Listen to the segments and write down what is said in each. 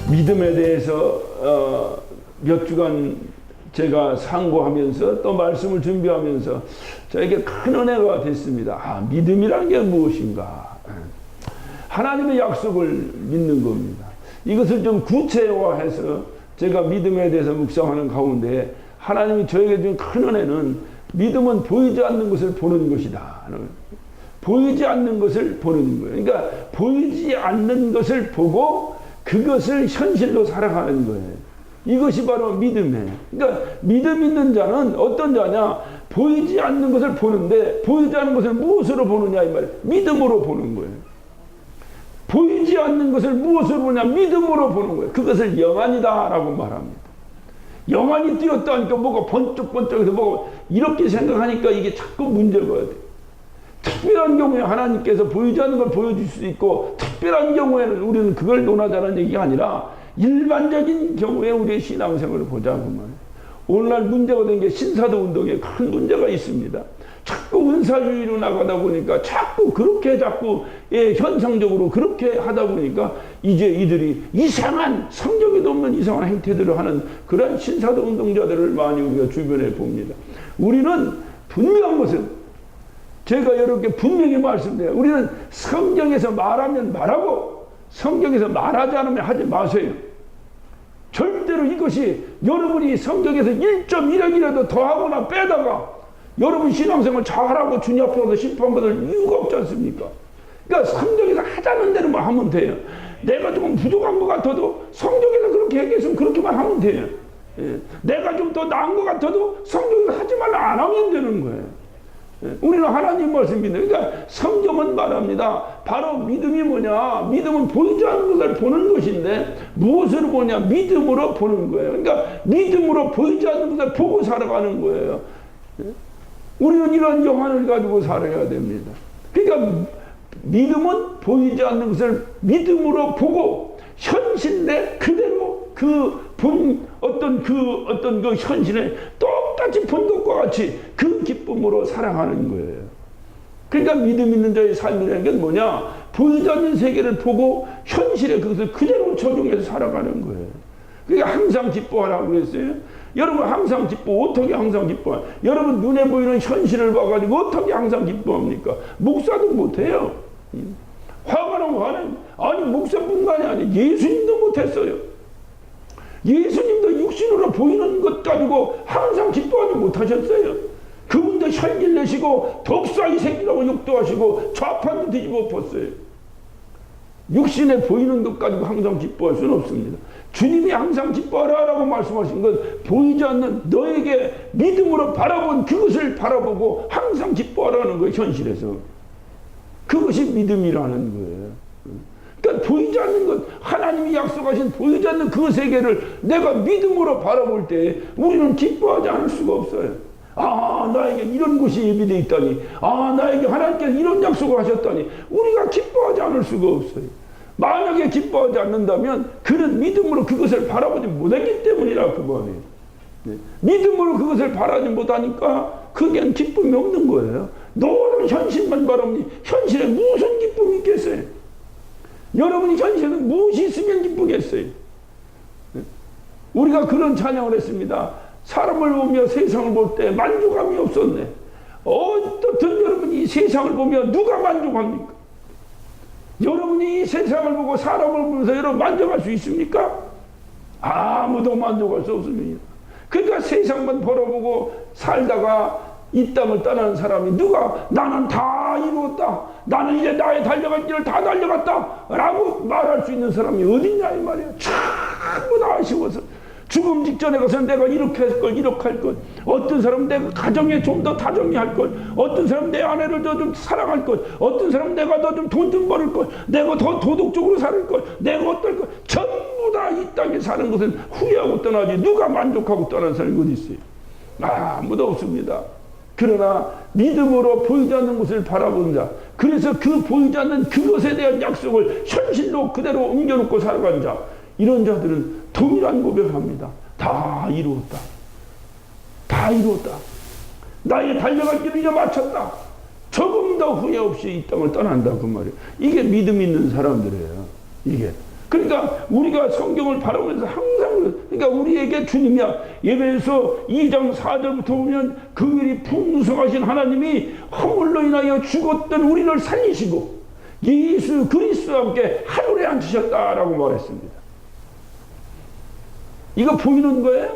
믿음에 대해서 몇 주간 제가 상고하면서 또 말씀을 준비하면서 저에게 큰 은혜가 됐습니다. 믿음이라는 게 무엇인가? 하나님의 약속을 믿는 겁니다. 이것을 좀 구체화해서 제가 믿음에 대해서 묵상하는 가운데 하나님이 저에게 준 큰 은혜는 믿음은 보이지 않는 것을 보는 것이다. 보이지 않는 것을 보는 거예요. 그러니까 보이지 않는 것을 보고 그것을 현실로 살아가는 거예요. 이것이 바로 믿음이에요. 그러니까 믿음 있는 자는 어떤 자냐? 보이지 않는 것을 보는데 보이지 않는 것을 무엇으로 보느냐 이 말이에요. 믿음으로 보는 거예요. 보이지 않는 것을 무엇으로 보냐? 믿음으로 보는 거예요. 그것을 영안이다라고 말합니다. 영안이 띄었다니까 뭐가 번쩍번쩍해서 뭐가 이렇게 생각하니까 이게 자꾸 문제가 돼요. 특별한 경우에 하나님께서 보이지 않는 걸 보여줄 수 있고 특별한 경우에는 우리는 그걸 논하자는 얘기가 아니라 일반적인 경우에 우리의 신앙생활을 보자고 말이에요. 오늘날 문제가 된 게 신사도 운동에 큰 문제가 있습니다. 자꾸 은사주의로 나가다 보니까 자꾸 그렇게 현상적으로 그렇게 하다 보니까 이제 이들이 이상한 성경에도 없는 이상한 행태들을 하는 그런 신사도 운동자들을 많이 우리가 주변에 봅니다. 우리는 분명한 것은 제가 여러분께 분명히 말씀드려요. 우리는 성경에서 말하면 말하고 성경에서 말하지 않으면 하지 마세요. 절대로 이것이 여러분이 성경에서 1.1억이라도 더하거나 빼다가 여러분 신앙생활 잘하고 주님 앞에서 심판받을 이유가 없지 않습니까? 그러니까 성경에서 하자는 대로만 하면 돼요. 내가 조금 부족한 것 같아도 성경에서 그렇게 얘기했으면 그렇게만 하면 돼요. 예. 내가 좀 더 나은 것 같아도 성경에서 하지 말라 안 하면 되는 거예요. 예. 우리는 하나님 말씀 믿는 그러니까 성경은 말합니다. 바로 믿음이 뭐냐? 믿음은 보이지 않는 것을 보는 것인데 무엇으로 보냐? 믿음으로 보는 거예요. 그러니까 믿음으로 보이지 않는 것을 보고 살아가는 거예요. 예. 우리는 이런 영안을 가지고 살아야 됩니다. 그러니까 믿음은 보이지 않는 것을 믿음으로 보고 현실 내 그대로 어떤 그 현실에 똑같이 본 것과 같이 그 기쁨으로 살아가는 거예요. 그러니까 믿음 있는 자의 삶이라는 게 뭐냐? 보이지 않는 세계를 보고 현실에 그것을 그대로 적용해서 살아가는 거예요. 그러니까 항상 기뻐하라고 그랬어요. 여러분 항상 어떻게 항상 기뻐? 여러분 눈에 보이는 현실을 봐가지고 어떻게 항상 기뻐합니까? 목사도 못해요. 화가 나면 화는 아니 목사뿐만이 아니라 예수님도 못했어요. 예수님도 육신으로 보이는 것 가지고 항상 기뻐하지 못하셨어요. 그분도 혈기를 내시고 독사의 새끼라고 욕도 하시고 좌판도 뒤집어 엎었어요. 육신에 보이는 것 가지고 항상 기뻐할 수는 없습니다. 주님이 항상 기뻐하라라고 말씀하신 건 보이지 않는 너에게 믿음으로 바라본 그것을 바라보고 항상 기뻐하라는 거예요. 현실에서. 그것이 믿음이라는 거예요. 그러니까 보이지 않는 것, 하나님이 약속하신 보이지 않는 그 세계를 내가 믿음으로 바라볼 때 우리는 기뻐하지 않을 수가 없어요. 아, 나에게 이런 것이 예비되어 있다니. 아, 나에게 하나님께서 이런 약속을 하셨다니. 우리가 기뻐하지 않을 수가 없어요. 만약에 기뻐하지 않는다면 그는 믿음으로 그것을 바라보지 못했기 때문이라 그 말이에요. 네. 믿음으로 그것을 바라지 못하니까 그게 기쁨이 없는 거예요. 너는 현실만 바라보니 현실에 무슨 기쁨이 있겠어요? 여러분이 현실에는 무엇이 있으면 기쁘겠어요? 네. 우리가 그런 찬양을 했습니다. 사람을 보며 세상을 볼 때 만족함이 없었네. 어떻든 여러분이 이 세상을 보며 누가 만족합니까? 여러분이 이 세상을 보고 사람을 보면서 여러분 만족할 수 있습니까? 아무도 만족할 수 없습니다. 그러니까 세상만 벌어보고 살다가 이 땅을 떠나는 사람이 누가 나는 다 이루었다. 나는 이제 나의 달려갈 길을 다 달려갔다. 라고 말할 수 있는 사람이 어딨냐 이 말이에요. 전부 다 아쉬워서. 죽음 직전에 가서 내가 이렇게 할 걸, 이렇게 할 걸. 어떤 사람은 내가 가정에 좀 더 다정히 할 걸. 어떤 사람은 내 아내를 더 좀 사랑할 걸. 어떤 사람은 내가 더 좀 돈 좀 벌을 걸. 내가 더 도덕적으로 살 걸. 내가 어떨 걸. 전부 다 이 땅에 사는 것은 후회하고 떠나지 누가 만족하고 떠나는 사람이 어디 있어요? 아무도 없습니다. 그러나 믿음으로 보이지 않는 것을 바라보는 자, 그래서 그 보이지 않는 그것에 대한 약속을 현실로 그대로 옮겨놓고 살아가는 자, 이런 자들은 동일한 고백을 합니다. 다 이루었다. 다 이루었다. 나의 달려갈 길을 이제 마쳤다. 조금 더 후회 없이 이 땅을 떠난다 그 말이에요. 이게 믿음 있는 사람들이에요. 이게 그러니까 우리가 성경을 바라보면서 항상 그러니까 우리에게 주님이야. 에베소 2장 4절부터 보면 긍휼이 풍성하신 하나님이 허물로 인하여 죽었던 우리를 살리시고 예수 그리스도와 함께 하늘에 앉히셨다라고 말했습니다. 이거 보이는 거예요?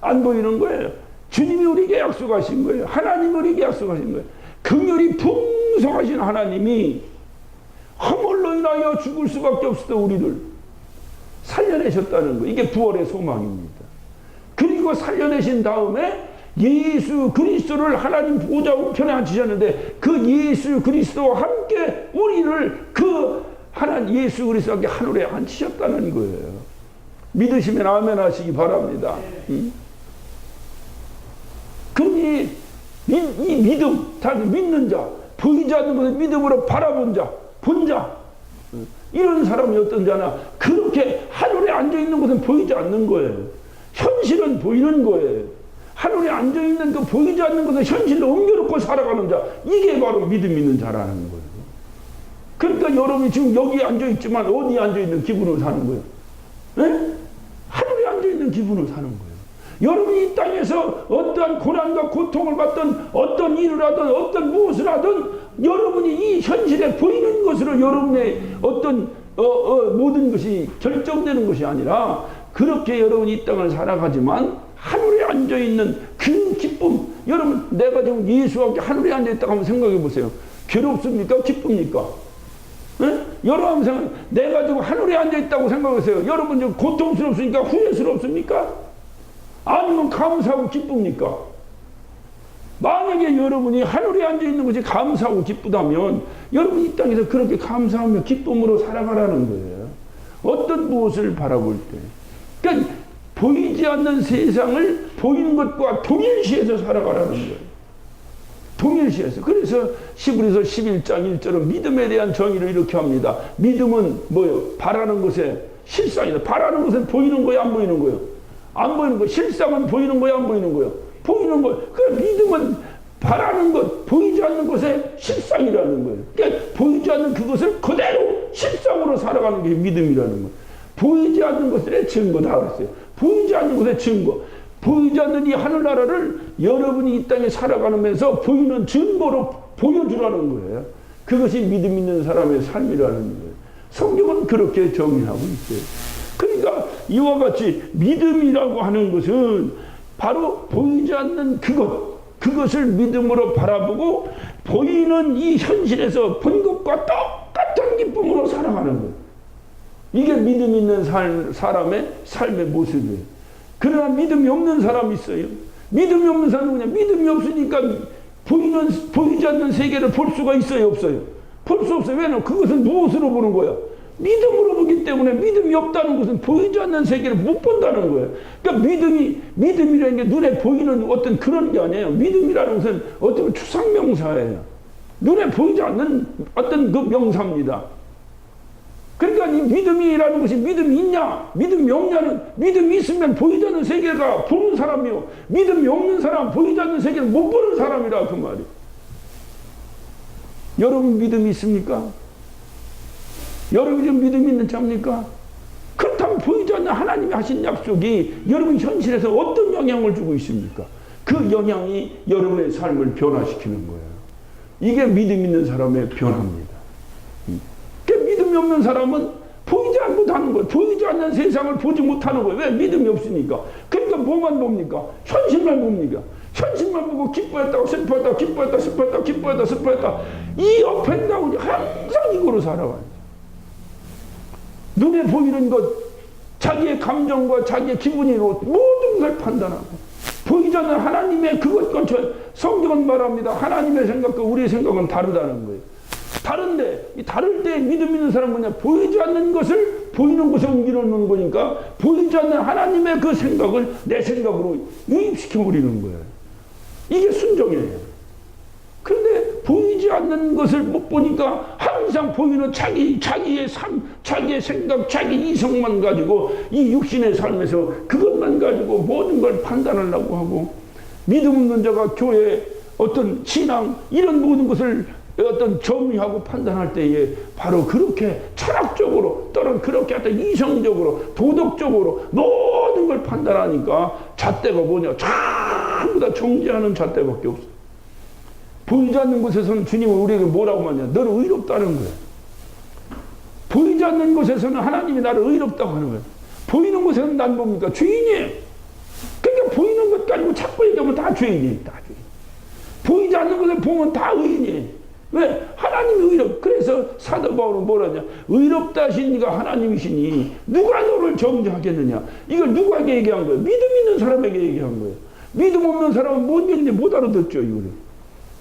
안 보이는 거예요? 주님이 우리에게 약속하신 거예요. 하나님이 우리에게 약속하신 거예요. 긍휼이 풍성하신 하나님이 허물로 인하여 죽을 수밖에 없었던 우리를 살려내셨다는 거. 이게 부활의 소망입니다. 그리고 살려내신 다음에 예수 그리스도를 하나님 보좌 우편에 앉히셨는데 그 예수 그리스도와 함께 우리를 그 하나님 예수 그리스도와 함께 하늘에 앉히셨다는 거예요. 믿으시면 아멘 하시기 바랍니다. 그러니 이 믿음, 믿는 자, 보이지 않는 것을 믿음으로 바라본 자, 본 자, 이런 사람이 어떤 자나 그렇게 하늘에 앉아있는 것은 보이지 않는 거예요. 현실은 보이는 거예요. 하늘에 앉아있는 그 보이지 않는 것을 현실로 옮겨놓고 살아가는 자, 이게 바로 믿음 있는 자라는 거예요. 그러니까 여러분이 지금 여기 앉아있지만 어디에 앉아있는 기분으로 사는 거예요? 네? 하늘에 앉아있는 기분으로 사는 거예요. 여러분이 이 땅에서 어떠한 고난과 고통을 받든 어떤 일을 하든 어떤 무엇을 하든 여러분이 이 현실에 보이는 것으로 여러분의 어떤 모든 것이 결정되는 것이 아니라 그렇게 여러분이 이 땅을 살아가지만 하늘에 앉아있는 그 기쁨, 여러분 내가 지금 예수와 함께 하늘에 앉아있다고 한번 생각해 보세요. 괴롭습니까? 기쁩니까? 네? 여러분 생각, 내가 지금 하늘에 앉아있다고 생각하세요. 여러분 지금 고통스럽습니까? 후회스럽습니까? 아니면 감사하고 기쁩니까? 만약에 여러분이 하늘에 앉아있는 것이 감사하고 기쁘다면 여러분이 이 땅에서 그렇게 감사하며 기쁨으로 살아가라는 거예요. 어떤 무엇을 바라볼 때. 그러니까 보이지 않는 세상을 보이는 것과 동일시해서 살아가라는 거예요. 동일시해서. 그래서 히브리서 11장 1절은 믿음에 대한 정의를 이렇게 합니다. 믿음은 뭐예요? 바라는 것의 실상이다. 바라는 것은 보이는 거예요? 안 보이는 거예요? 안 보이는 거. 실상은 보이는 거예요? 안 보이는 거예요? 보이는 거. 그 믿음은 바라는 것, 보이지 않는 것의 실상이라는 거예요. 그러니까 보이지 않는 그것을 그대로 실상으로 살아가는 게 믿음이라는 거예요. 보이지 않는 것의 증거다 그랬어요. 보이지 않는 것의 증거. 보이지 않는 이 하늘나라를 여러분이 이 땅에 살아가면서 보이는 증거로 보여주라는 거예요. 그것이 믿음 있는 사람의 삶이라는 거예요. 성경은 그렇게 정의하고 있어요. 그러니까 이와 같이 믿음이라고 하는 것은 바로 보이지 않는 그것을 믿음으로 바라보고 보이는 이 현실에서 본 것과 똑같은 기쁨으로 살아가는 거예요. 이게 믿음 있는 사람의 삶의 모습이에요. 그러나 믿음이 없는 사람이 있어요. 믿음이 없는 사람은 그냥 믿음이 없으니까 보이지 않는 세계를 볼 수가 있어요, 없어요? 볼 수 없어요. 왜냐하면 그것은 무엇으로 보는 거야? 믿음으로 보기 때문에 믿음이 없다는 것은 보이지 않는 세계를 못 본다는 거예요. 그러니까 믿음이라는 게 눈에 보이는 어떤 그런 게 아니에요. 믿음이라는 것은 어떤 추상명사예요. 눈에 보이지 않는 어떤 그 명사입니다. 그러니까 이 믿음이라는 것이 믿음이 있냐, 믿음이 없냐는 믿음이 있으면 보이지 않는 세계가 보는 사람이요. 믿음이 없는 사람은 보이지 않는 세계를 못 보는 사람이라 그 말이에요. 여러분 믿음이 있습니까? 여러분이 좀 믿음 있는 자입니까? 그렇다면 보이지 않는 하나님이 하신 약속이 여러분 현실에서 어떤 영향을 주고 있습니까? 그 영향이 여러분의 삶을 변화시키는 거예요. 이게 믿음 있는 사람의 변화입니다. 믿음이 없는 사람은 보이지 못하는 거예요. 보이지 않는 세상을 보지 못하는 거예요. 왜? 믿음이 없으니까. 그러니까 뭐만 봅니까? 현실만 봅니까? 현실만 보고 기뻐했다고 슬퍼했다고 기뻐했다 슬퍼했다 기뻐했다 슬퍼했다 이 업앤다운이 항상 이거로 살아가요. 눈에 보이는 것, 자기의 감정과 자기의 기분으로 모든 것을 판단하고 보이지 않는 하나님의 그것과 성경은 말합니다. 하나님의 생각과 우리의 생각은 다르다는 거예요. 다른데 이 다를 때 믿음 있는 사람은 뭐냐? 보이지 않는 것을 보이는 곳에 옮겨놓는 거니까 보이지 않는 하나님의 그 생각을 내 생각으로 유입시켜 버리는 거예요. 이게 순종이에요. 그런데 보이지 않는 것을 못 보니까 항상 보이는 자기의 삶, 자기의 생각, 자기 이성만 가지고 이 육신의 삶에서 그것만 가지고 모든 걸 판단하려고 하고 믿음 없는 자가 교회 어떤 신앙 이런 모든 것을 어떤 정의하고 판단할 때에 바로 그렇게 철학적으로 또는 그렇게 어떤 이성적으로 도덕적으로 모든 걸 판단하니까 잣대가 뭐냐? 전부 다 정죄하는 잣대밖에 없어. 보이지 않는 곳에서는 주님은 우리에게 뭐라고 하냐? 너는 의롭다는 거예요. 보이지 않는 곳에서는 하나님이 나를 의롭다고 하는 거예요. 보이는 곳에서는 난 뭡니까? 죄인이에요. 그러니까 보이는 것 가지고 자꾸 얘기하면 다 죄인이에요. 다 죄인. 보이지 않는 것을 보면 다 의인이에요. 왜? 하나님이 그래서 사도 바울은 뭐라냐? 의롭다 하신 이가 하나님이시니 누가 너를 정죄하겠느냐? 이걸 누구에게 얘기한 거예요? 믿음 있는 사람에게 얘기한 거예요. 믿음 없는 사람은 뭔 얘기인지 못 알아듣죠. 이거를.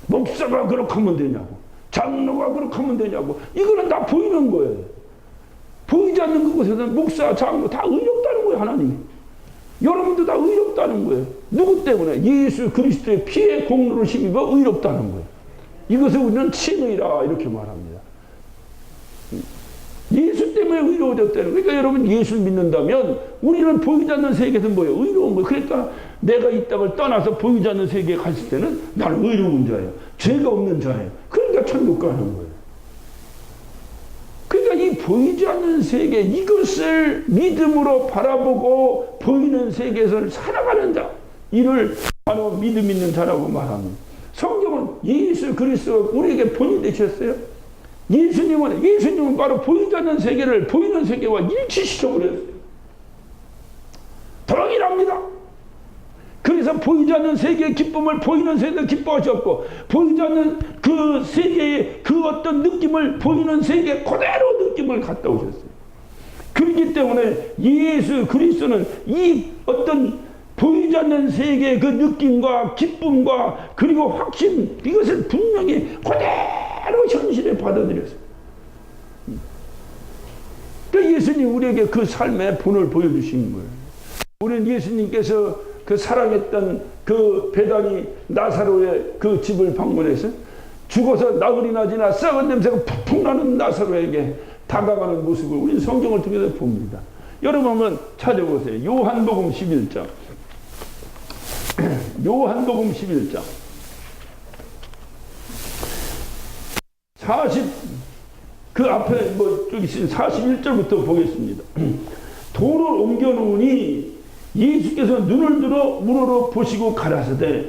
목사가 그렇게 하면 되냐고, 장로가 그렇게 하면 되냐고. 이거는 다 보이는 거예요. 보이지 않는 그곳에서는 목사, 장로 다 의롭다는 거예요. 하나님이. 여러분도 다 의롭다는 거예요. 누구 때문에? 예수 그리스도의 피의 공로를 힘입어 의롭다는 거예요. 이것을 우리는 칭의라 이렇게 말합니다. 예수 때문에 의로워졌다는. 그러니까 여러분 예수를 믿는다면 우리는 보이지 않는 세계에서 뭐예요? 의로운 거예요. 그러니까 내가 이 땅을 떠나서 보이지 않는 세계에 갔을 때는 나는 의로운 자예요. 죄가 없는 자예요. 그러니까 천국 가는 거예요. 그러니까 이 보이지 않는 세계, 이것을 믿음으로 바라보고 보이는 세계에서 살아가는 자, 이를 바로 믿음 있는 자라고 말합니다. 성경은 예수 그리스도가 우리에게 본이 되셨어요. 예수님은 바로 보이지 않는 세계를 보이는 세계와 일치시켜버렸어요. 동일합니다. 그래서 보이지 않는 세계의 기쁨을 보이는 세계에 기뻐하셨고, 보이지 않는 그 세계의 그 어떤 느낌을 보이는 세계 그대로 느낌을 갖다 오셨어요. 그렇기 때문에 예수 그리스도는 이 어떤 보이지 않는 세계의 그 느낌과 기쁨과 그리고 확신, 이것을 분명히 그대로 현실에 받아들였어요. 그러니까 예수님 우리에게 그 삶의 본을 보여주신 거예요. 우리는 예수님께서 그 사랑했던 그 배단이 나사로의 그 집을 방문해서 죽어서 나흘이나 지나 썩은 냄새가 푹푹 나는 나사로에게 다가가는 모습을 우리는 성경을 통해서 봅니다. 여러분 한번 찾아보세요. 요한복음 11장. 요한복음 11장 그 앞에 저기 41절부터 보겠습니다. 돌을 옮겨 놓으니 예수께서 눈을 들어 물으러 보시고 가라사대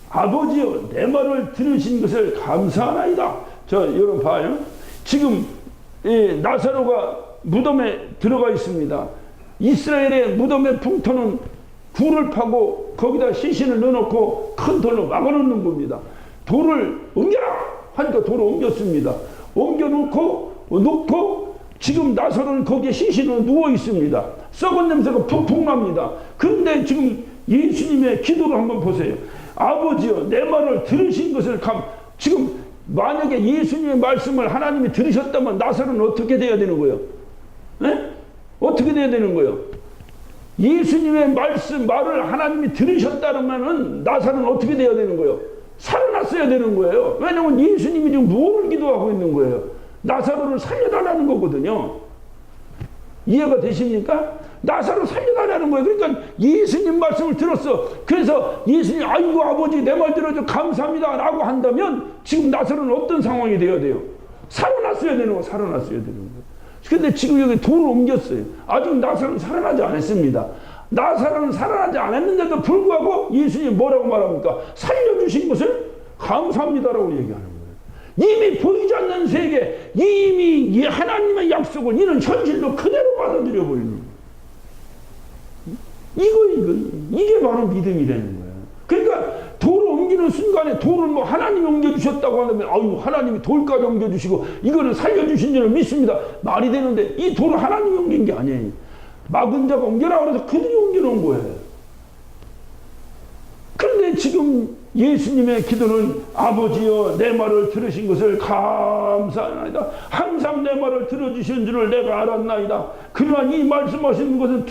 아버지여 내 말을 들으신 것을 감사하나이다. 여러분 봐요. 지금 나사로가 무덤에 들어가 있습니다. 이스라엘의 무덤의 풍토는 굴을 파고 거기다 시신을 넣어놓고 큰 돌로 막아놓는 겁니다. 돌을 옮겨라 하니까 돌을 옮겼습니다. 놓고 지금 나사로는 거기에 시신으로 누워 있습니다. 썩은 냄새가 푹푹 납니다. 그런데 지금 예수님의 기도를 한번 보세요. 아버지여 내 말을 들으신 것을 지금 만약에 예수님의 말씀을 하나님이 들으셨다면 나사로는 어떻게 돼야 되는 거예요? 네? 어떻게 돼야 되는 거예요? 예수님의 말을 하나님이 들으셨다면은 나사로는 어떻게 돼야 되는 거예요? 살아났어야 되는 거예요. 왜냐하면 예수님이 지금 무엇을 기도하고 있는 거예요? 나사로를 살려달라는 거거든요. 이해가 되십니까? 나사로 살려달라는 거예요. 그러니까 예수님 말씀을 들었어. 그래서 예수님 아이고 아버지 내 말 들어줘 감사합니다 라고 한다면 지금 나사로는 어떤 상황이 되어야 돼요? 살아났어야 되는 거예요. 살아났어야 되는 거예요. 근데 지금 여기 돌을 옮겼어요. 아직 나사로는 살아나지 않았습니다. 나사로는 살아나지 않았는데도 불구하고 예수님이 뭐라고 말합니까? 살려주신 것을 감사합니다라고 얘기하는 거예요. 이미 보이지 않는 세계, 이미 하나님의 약속을 이는 현실로 그대로 받아들여 버리는 거예요. 이게 바로 믿음이 되는 거예요. 그러니까 돌을 옮기는 순간에 돌을 하나님이 옮겨주셨다고 하면 아유 하나님이 돌까지 옮겨주시고 이거는 살려주신 줄을 믿습니다. 말이 되는데 이 돌을 하나님이 옮긴 게 아니에요. 막은 자가 옮겨라 그래서 그들이 옮겨놓은 거예요. 그런데 지금 예수님의 기도는 아버지여 내 말을 들으신 것을 감사하나이다. 항상 내 말을 들어주신 줄을 내가 알았나이다. 그러나 이 말씀하시는 것은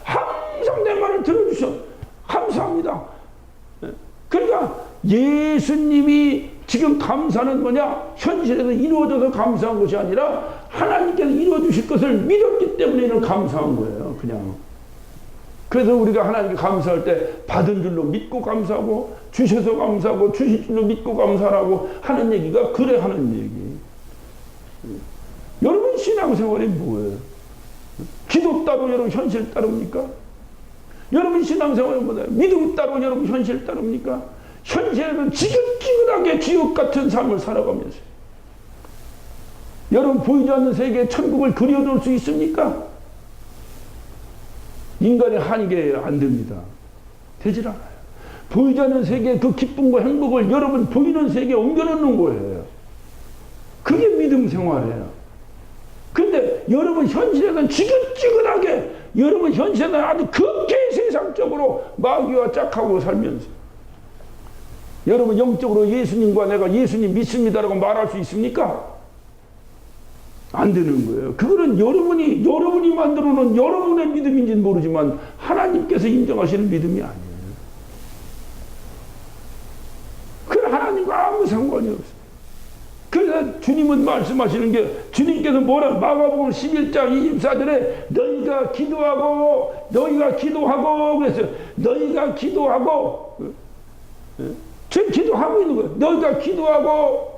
항상 내 말을 들어주셔 감사합니다. 그러니까 예수님이 지금 감사는 뭐냐? 현실에서 이루어져서 감사한 것이 아니라 하나님께서 이루어주실 것을 믿었기 때문에 감사한 거예요. 그냥 그래서 우리가 하나님께 감사할 때 받은 줄로 믿고 감사하고 주셔서 감사하고 주실 줄로 믿고 감사하고 하는 얘기가 그래 하는 얘기. 여러분 신앙생활이 뭐예요? 기도 따로 여러분 현실 따릅니까? 여러분 신앙생활이 뭐예요? 믿음 따로 여러분 현실 따릅니까? 현실에는 지긋지긋하게 지옥 같은 삶을 살아가면서 여러분 보이지 않는 세계의 천국을 그려놓을 수 있습니까? 인간의 한계에 안 됩니다. 되질 않아요. 보이지 않는 세계의 그 기쁨과 행복을 여러분 보이는 세계에 옮겨놓는 거예요. 그게 믿음 생활이에요. 근데 여러분 현실에서는 지긋지긋하게 여러분 현실에는 아주 극히 세상적으로 마귀와 짝하고 살면서 여러분 영적으로 예수님과 내가 예수님 믿습니다라고 말할 수 있습니까? 안 되는 거예요. 그거는 여러분이 만들어 놓은 여러분의 믿음인지는 모르지만 하나님께서 인정하시는 믿음이 아니에요. 그건 하나님과 아무 상관이 없어요. 그래서 주님은 말씀하시는 게 주님께서 뭐라 마가복음 11장 24절에 너희가 기도하고 그랬어요. 너희가 기도하고 지금 기도하고 있는 거예요. 너희가 기도하고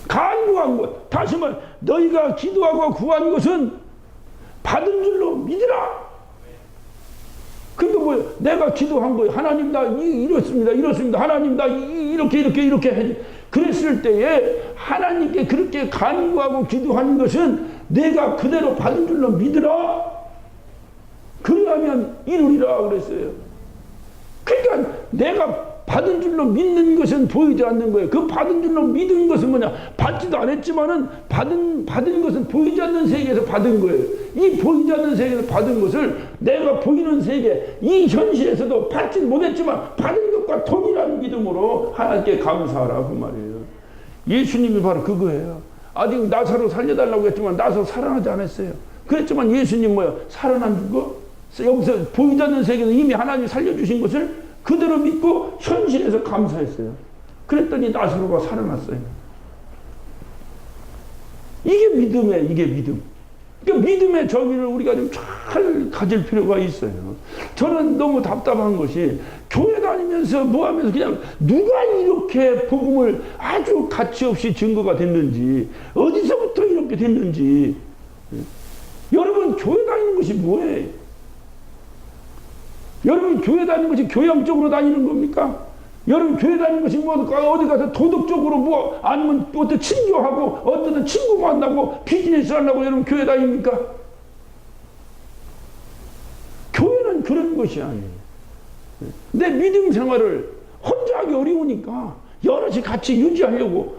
간구한 것. 다시 말해 너희가 기도하고 구한 것은 받은 줄로 믿으라. 그러니까 뭐예요? 내가 기도한 거예요. 하나님 나 이렇습니다. 하나님 나 이렇게 해. 그랬을 때에 하나님께 그렇게 간구하고 기도하는 것은 내가 그대로 받은 줄로 믿으라. 그러면 이루리라 그랬어요. 그러니까 내가 받은 줄로 믿는 것은 보이지 않는 거예요. 그 받은 줄로 믿은 것은 뭐냐? 받지도 않았지만은 받은 것은 보이지 않는 세계에서 받은 거예요. 이 보이지 않는 세계에서 받은 것을 내가 보이는 세계, 이 현실에서도 받진 못했지만 받은 것과 동일한 믿음으로 하나님께 감사하라 그 말이에요. 예수님이 바로 그거예요. 아직 나사로 살려달라고 했지만 나사로 살아나지 않았어요. 그랬지만 예수님 뭐야? 살아난 거? 여기서 보이지 않는 세계에서 이미 하나님이 살려주신 것을 그대로 믿고 현실에서 감사했어요. 그랬더니 나사로가 살아났어요. 이게 믿음. 그러니까 믿음의 정의를 우리가 좀 잘 가질 필요가 있어요. 저는 너무 답답한 것이 교회 다니면서 뭐 하면서 그냥 누가 이렇게 복음을 아주 가치 없이 증거가 됐는지, 어디서부터 이렇게 됐는지. 여러분 교회 다니는 것이 뭐예요? 여러분 교회 다니는 것이 교양적으로 다니는 겁니까? 여러분 교회 다니는 것이 뭐 어디 가서 도덕적으로 뭐 아니면 어떤 친교하고 어떤 친구 만나고 비즈니스 하려고 여러분 교회 다닙니까? 교회는 그런 것이 아니에요. 내 믿음 생활을 혼자 하기 어려우니까 여럿이 같이 유지하려고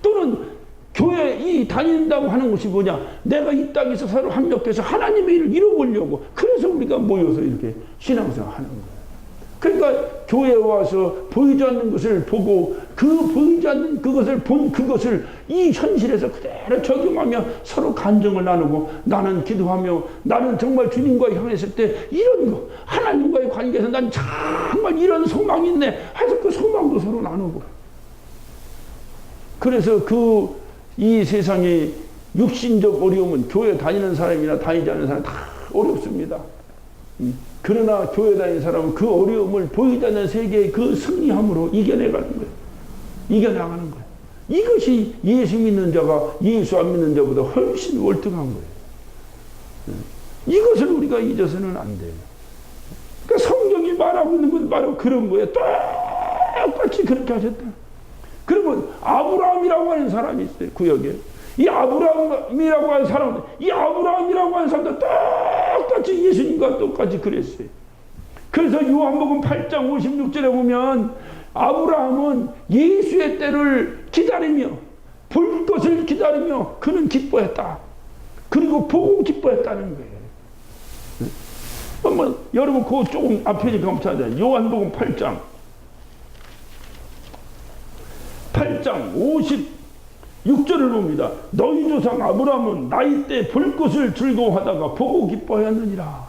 또는 교회 이 다닌다고 하는 것이 뭐냐? 내가 이 땅에서 서로 합력해서 하나님의 일을 이루어보려고. 그래서 우리가 모여서 이렇게 신앙생활 하는 거예요. 그러니까 교회에 와서 보이지 않는 것을 보고 그 보이지 않는 그것을 이 현실에서 그대로 적용하며 서로 간증을 나누고 나는 기도하며 나는 정말 주님과 향했을 때 이런 거 하나님과의 관계에서 난 정말 이런 소망이 있네 해서 그 소망도 서로 나누고. 그래서 이 세상의 육신적 어려움은 교회 다니는 사람이나 다니지 않는 사람 다 어렵습니다. 그러나 교회 다니는 사람은 그 어려움을 보이지 않는 세계의 그 승리함으로 이겨내가는 거예요. 이겨나가는 거예요. 이것이 예수 믿는 자가 예수 안 믿는 자보다 훨씬 월등한 거예요. 이것을 우리가 잊어서는 안 돼요. 그러니까 성경이 말하고 있는 건 바로 그런 거예요. 똑같이 그렇게 하셨다. 그러면 아브라함이라고 하는 사람이 있어요. 구역에. 이 아브라함이라고 하는 사람도 똑같이 예수님과 똑같이 그랬어요. 그래서 요한복음 8장 56절에 보면 아브라함은 예수의 때를 기다리며 볼 것을 기다리며 그는 기뻐했다. 그리고 보고 기뻐했다는 거예요. 한번 여러분 그거 조금 앞에 좀 찾아요. 요한복음 8장 56절을 봅니다. 너희 조상 아브라함은 나이 때 볼 것을 즐거워하다가 보고 기뻐하였느니라.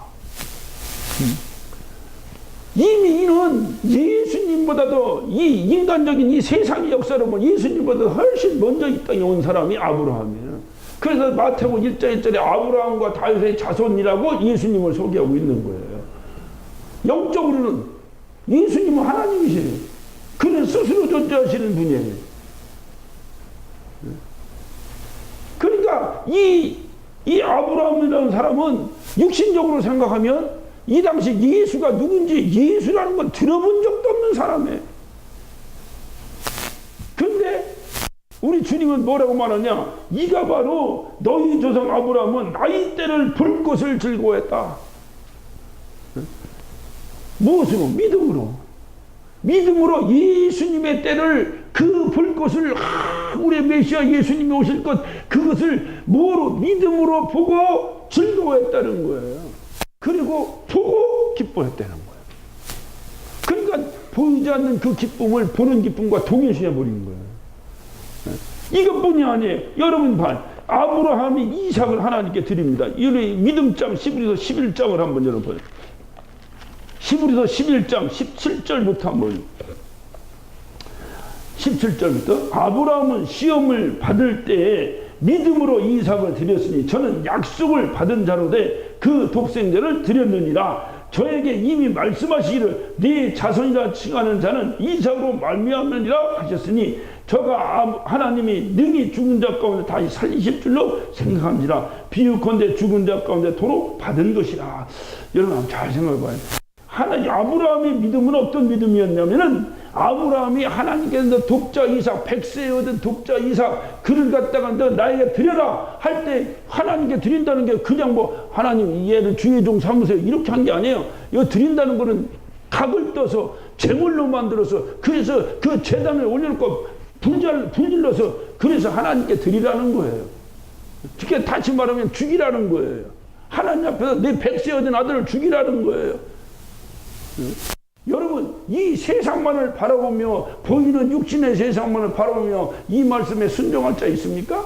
이미 이는 예수님보다도 이 인간적인 이 세상의 역사로 보면 예수님보다 훨씬 먼저 이 땅에 온 사람이 아브라함이에요. 그래서 마태복음 1장 1절에 아브라함과 다윗의 자손이라고 예수님을 소개하고 있는 거예요. 영적으로는 예수님은 하나님이세요. 그는 스스로 존재하시는 분이에요. 그러니까 이 아브라함이라는 사람은 육신적으로 생각하면 이 당시 예수가 누군지 예수라는 건 들어본 적도 없는 사람이에요. 근데 우리 주님은 뭐라고 말하냐? 이가 바로 너희 조상 아브라함은 나이 때를 볼 것을 즐거워했다. 무엇으로? 믿음으로 예수님의 때를 그 볼 것을 우리 메시아 예수님이 오실 것 그것을 뭐로? 믿음으로 보고 즐거워했다는 거예요. 그리고 보고 기뻐했다는 거예요. 그러니까 보이지 않는 그 기쁨을 보는 기쁨과 동일시해 버리는 거예요. 이것뿐이 아니에요. 여러분 아브라함이 이삭을 하나님께 드립니다. 이 믿음장 히브리서 11장을 한번 열어봐요. 히브리서 11장 17절부터 한번 17절부터 아브라함은 시험을 받을 때에 믿음으로 이삭을 드렸으니 저는 약속을 받은 자로되 그 독생자를 드렸느니라. 저에게 이미 말씀하시기를 네 자손이라 칭하는 자는 이삭으로 말미암느니라 하셨으니 저가 하나님이 능히 죽은 자 가운데 다시 살리실 줄로 생각합니다. 비유컨대 죽은 자 가운데 도로 받은 것이라. 여러분 잘 생각해봐요. 아브라함의 믿음은 어떤 믿음이었냐면은 아브라함이 하나님께서 독자 이삭, 백세에 얻은 독자 이삭 그를 갖다가 너 나에게 드려라 할 때 하나님께 드린다는 게 그냥 뭐 하나님 얘는 주의 종 삼으세요 이렇게 한 게 아니에요. 이거 드린다는 거는 각을 떠서 제물로 만들어서 그래서 그 제단을 올려놓고 불질러서 그래서 하나님께 드리라는 거예요. 특히 다시 말하면 죽이라는 거예요. 하나님 앞에서 내 백세 얻은 아들을 죽이라는 거예요. 여러분 이 세상만을 바라보며 보이는 육신의 세상만을 바라보며 이 말씀에 순종할 자 있습니까?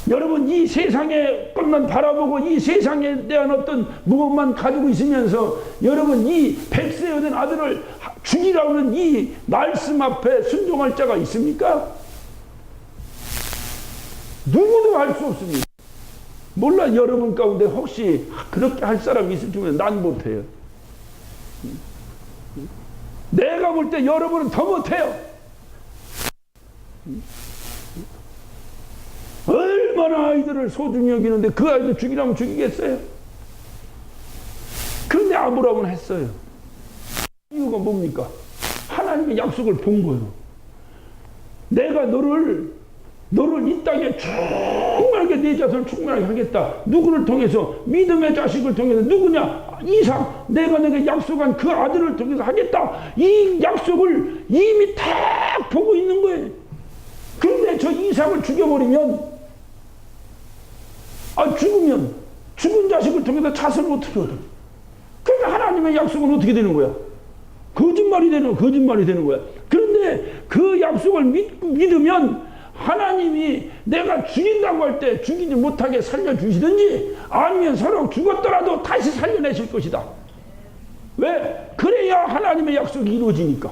여러분 이 세상의 것만 바라보고 이 세상에 대한 어떤 무엇만 가지고 있으면서 여러분 이 백세 얻은 아들을 죽이라는 이 말씀 앞에 순종할 자가 있습니까? 누구도 할 수 없습니다. 몰라 여러분 가운데 혹시 그렇게 할 사람이 있을지 모르겠는데 난 못해요. 내가 볼 때 여러분은 더 못해요. 얼마나 아이들을 소중히 여기는데 그 아이들 죽이라면 죽이겠어요? 그런데 아브라함은 했어요. 이유가 뭡니까? 하나님의 약속을 본 거예요. 내가 너를 이 땅에 충만하게 네 자손을 충만하게 하겠다. 누구를 통해서? 믿음의 자식을 통해서. 누구냐? 이삭. 내가 내게 약속한 그 아들을 통해서 하겠다. 이 약속을 이미 딱 보고 있는 거예요. 그런데 저 이삭을 죽여버리면 죽으면 죽은 자식을 통해서 자손을 어떻게 얻어? 그러니까 하나님의 약속은 어떻게 되는 거야? 거짓말이 되는 거야. 그런데 그 약속을 믿으면 하나님이 내가 죽인다고 할 때 죽이지 못하게 살려주시든지 아니면 서로 죽었더라도 다시 살려내실 것이다. 왜? 그래야 하나님의 약속이 이루어지니까.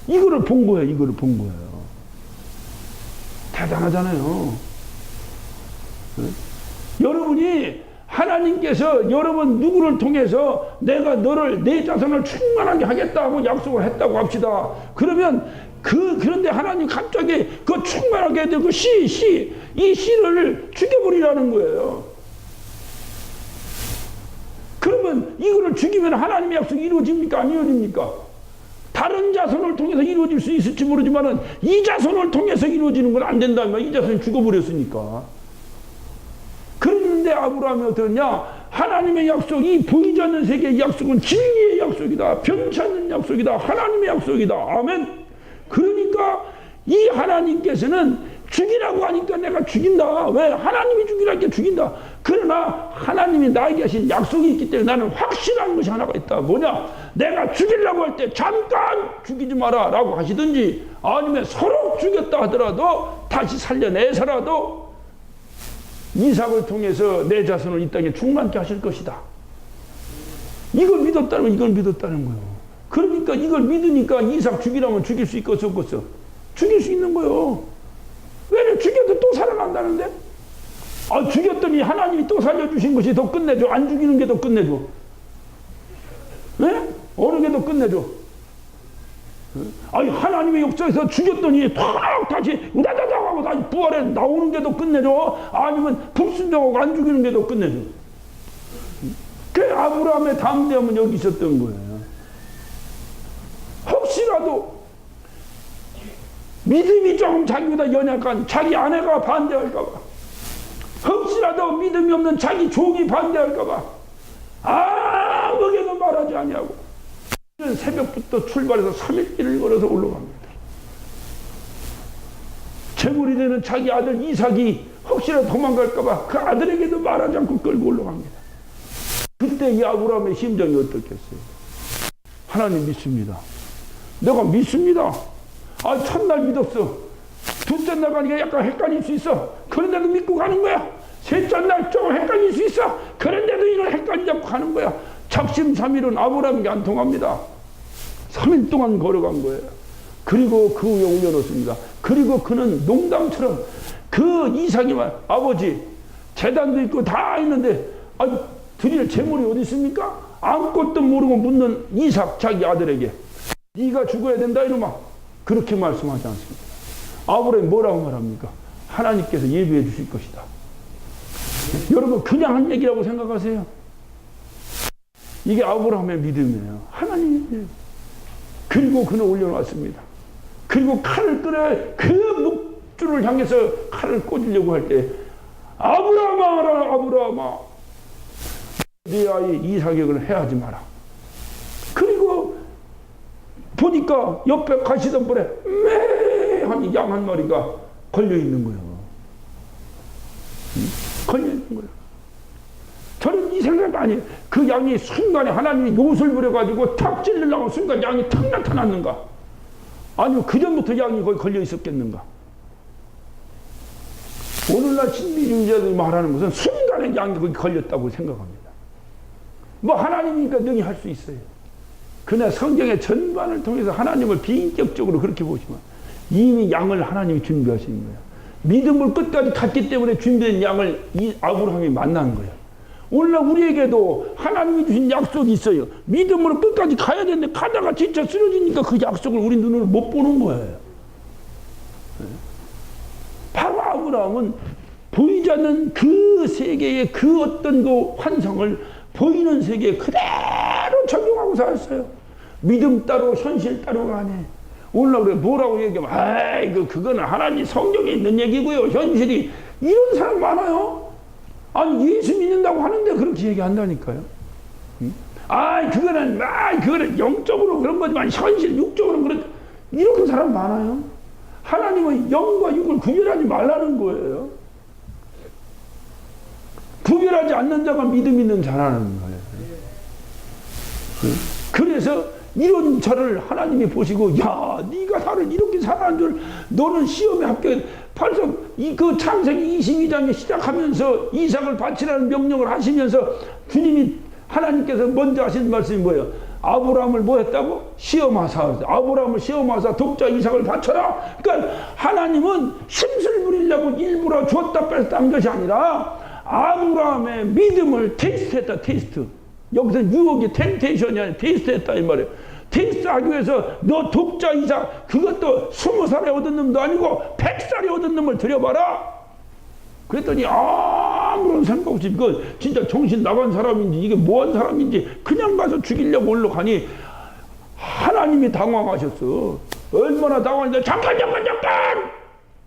이거를 본 거예요. 대단하잖아요. 네? 여러분이 하나님께서 여러분 누구를 통해서 내가 너를 내 자손을 충만하게 하겠다 하고 약속을 했다고 합시다. 그러면 그런데 하나님 갑자기 그 충만하게 된 그 이 씨를 죽여버리라는 거예요. 그러면 이거를 죽이면 하나님의 약속이 이루어집니까? 안 이루어집니까? 다른 자손을 통해서 이루어질 수 있을지 모르지만은 이 자손을 통해서 이루어지는 건 안 된다. 이 자손이 죽어버렸으니까. 그런데 아브라함이 어떠냐? 하나님의 약속, 이 보이지 않는 세계의 약속은 진리의 약속이다. 변치 않는 약속이다. 하나님의 약속이다. 아멘. 그러니까 이 하나님께서는 죽이라고 하니까 내가 죽인다. 왜? 하나님이 죽이라니까 죽인다. 그러나 하나님이 나에게 하신 약속이 있기 때문에 나는 확실한 것이 하나가 있다. 뭐냐? 내가 죽이려고 할 때 잠깐 죽이지 마라 라고 하시든지 아니면 서로 죽였다 하더라도 다시 살려내서라도 이삭을 통해서 내 자손을 이 땅에 충만케 하실 것이다. 이걸 믿었다는 거예요. 그러니까 이걸 믿으니까 이삭 죽이라면 죽일 수 있겠어 없겠어? 죽일 수 있는 거예요. 왜? 죽여도 또 살아난다는데? 아, 죽였더니 하나님이 또 살려주신 것이 더 끝내줘. 안 죽이는 게 더 끝내줘. 네? 어느 게 더 끝내줘. 아니, 하나님의 역사에서 죽였더니 탁 다시 우다다닥 하고 다시 부활해 나오는 게 더 끝내줘. 아니면 불순종하고 안 죽이는 게 더 끝내줘. 그 아브라함의 담대함은 여기 있었던 거예요. 혹시라도 믿음이 조금 자기보다 연약한 자기 아내가 반대할까봐, 혹시라도 믿음이 없는 자기 종이 반대할까봐 아무에게도 말하지 아니하고 새벽부터 출발해서 3일길을 걸어서 올라갑니다. 재물이 되는 자기 아들 이삭이 혹시라도 도망갈까봐 그 아들에게도 말하지 않고 끌고 올라갑니다. 그때 이 아브라함의 심정이 어떻겠어요? 하나님 믿습니다. 내가 믿습니다. 아, 첫날 믿었어. 둘째 날 가니까 약간 헷갈릴 수 있어. 그런데도 믿고 가는 거야. 셋째 날 조금 헷갈릴 수 있어. 그런데도 이걸 헷갈리지 않고 가는 거야. 작심삼일은 아브라함에게 안 통합니다. 3일 동안 걸어간 거예요. 그리고 그 후에 올려놓습니다. 그리고 그는 농담처럼 그 이삭이 말, 아버지 재단도 있고 다 있는데 드릴 재물이 어디 있습니까? 아무것도 모르고 묻는 이삭 자기 아들에게 네가 죽어야 된다 이놈아, 그렇게 말씀하지 않습니다. 아브라함이 뭐라고 말합니까? 하나님께서 예비해 주실 것이다. 여러분 그냥 한 얘기라고 생각하세요? 이게 아브라함의 믿음이에요. 하나님의 믿음. 그리고 그는 올려놨습니다. 그리고 칼을 꺼내 그 목줄을 향해서 칼을 꽂으려고 할 때 아브라함아, 아브라함아, 네 아이 이삭을 해하지 마라. 그리고 보니까 옆에 가시던 불에 매한 양 한 마리가 걸려 있는 거예요. 걸려 있는 거예요. 저는 이 생각 아니에요. 그 양이 순간에 하나님이 요술 부려가지고 탁 찔르려고 순간 양이 탁 나타났는가? 아니면 그전부터 양이 거기 걸려 있었겠는가? 오늘날 신비주의자들이 말하는 것은 순간에 양이 거기 걸렸다고 생각합니다. 뭐 하나님이니까 능히 할 수 있어요. 그러나 성경의 전반을 통해서 하나님을 비인격적으로 그렇게 보시면 이미 양을 하나님이 준비하신 거예요. 믿음을 끝까지 갖기 때문에 준비된 양을 이 아브라함이 만난 거예요. 오늘날 우리에게도 하나님이 주신 약속이 있어요. 믿음으로 끝까지 가야 되는데 가다가 진짜 쓰러지니까 그 약속을 우리 눈으로 못 보는 거예요. 바로 아브라함은 보이지 않는 그 세계의 그 어떤 그 환상을 보이는 세계에 그대로 적용하고 살았어요. 믿음 따로 현실 따로가 아니에요. 오늘날 우리가 뭐라고 얘기하면 아이 그거는 하나님 성경에 있는 얘기고요. 현실이 이런 사람 많아요. 아니 예수 믿는다고 하는데 그렇게 얘기한다니까요. 그거는 영적으로 그런 거지만 현실 육적으로는 그런 이런 사람 많아요. 하나님은 영과 육을 구별하지 말라는 거예요. 구별하지 않는 자가 믿음 있는 자라는 거예요. 그래서 이런 저를 하나님이 보시고 야 네가 나를 이렇게 살아난 줄 너는 시험에 합격해. 벌써 그 창세기 22장에 시작하면서 이삭을 바치라는 명령을 하시면서 주님이 하나님께서 먼저 하신 말씀이 뭐예요? 아브라함을 뭐 했다고? 시험하사. 아브라함을 시험하사 독자 이삭을 바쳐라. 그러니까 하나님은 심술 부리려고 일부러 줬다 뺐다 한 것이 아니라 아브라함의 믿음을 테스트했다. 테스트. 여기서 유혹이 템테이션이 아니라 테스트했다 이 말이에요. 테스트하기 위해서 너 독자 이삭 그것도 20살에 얻은 놈도 아니고 100살에 얻은 놈을 들여봐라. 그랬더니 아무런 생각 없이 그 진짜 정신 나간 사람인지 이게 뭐한 사람인지 그냥 가서 죽이려고 올라가니 하나님이 당황하셨어. 얼마나 당황했는데 잠깐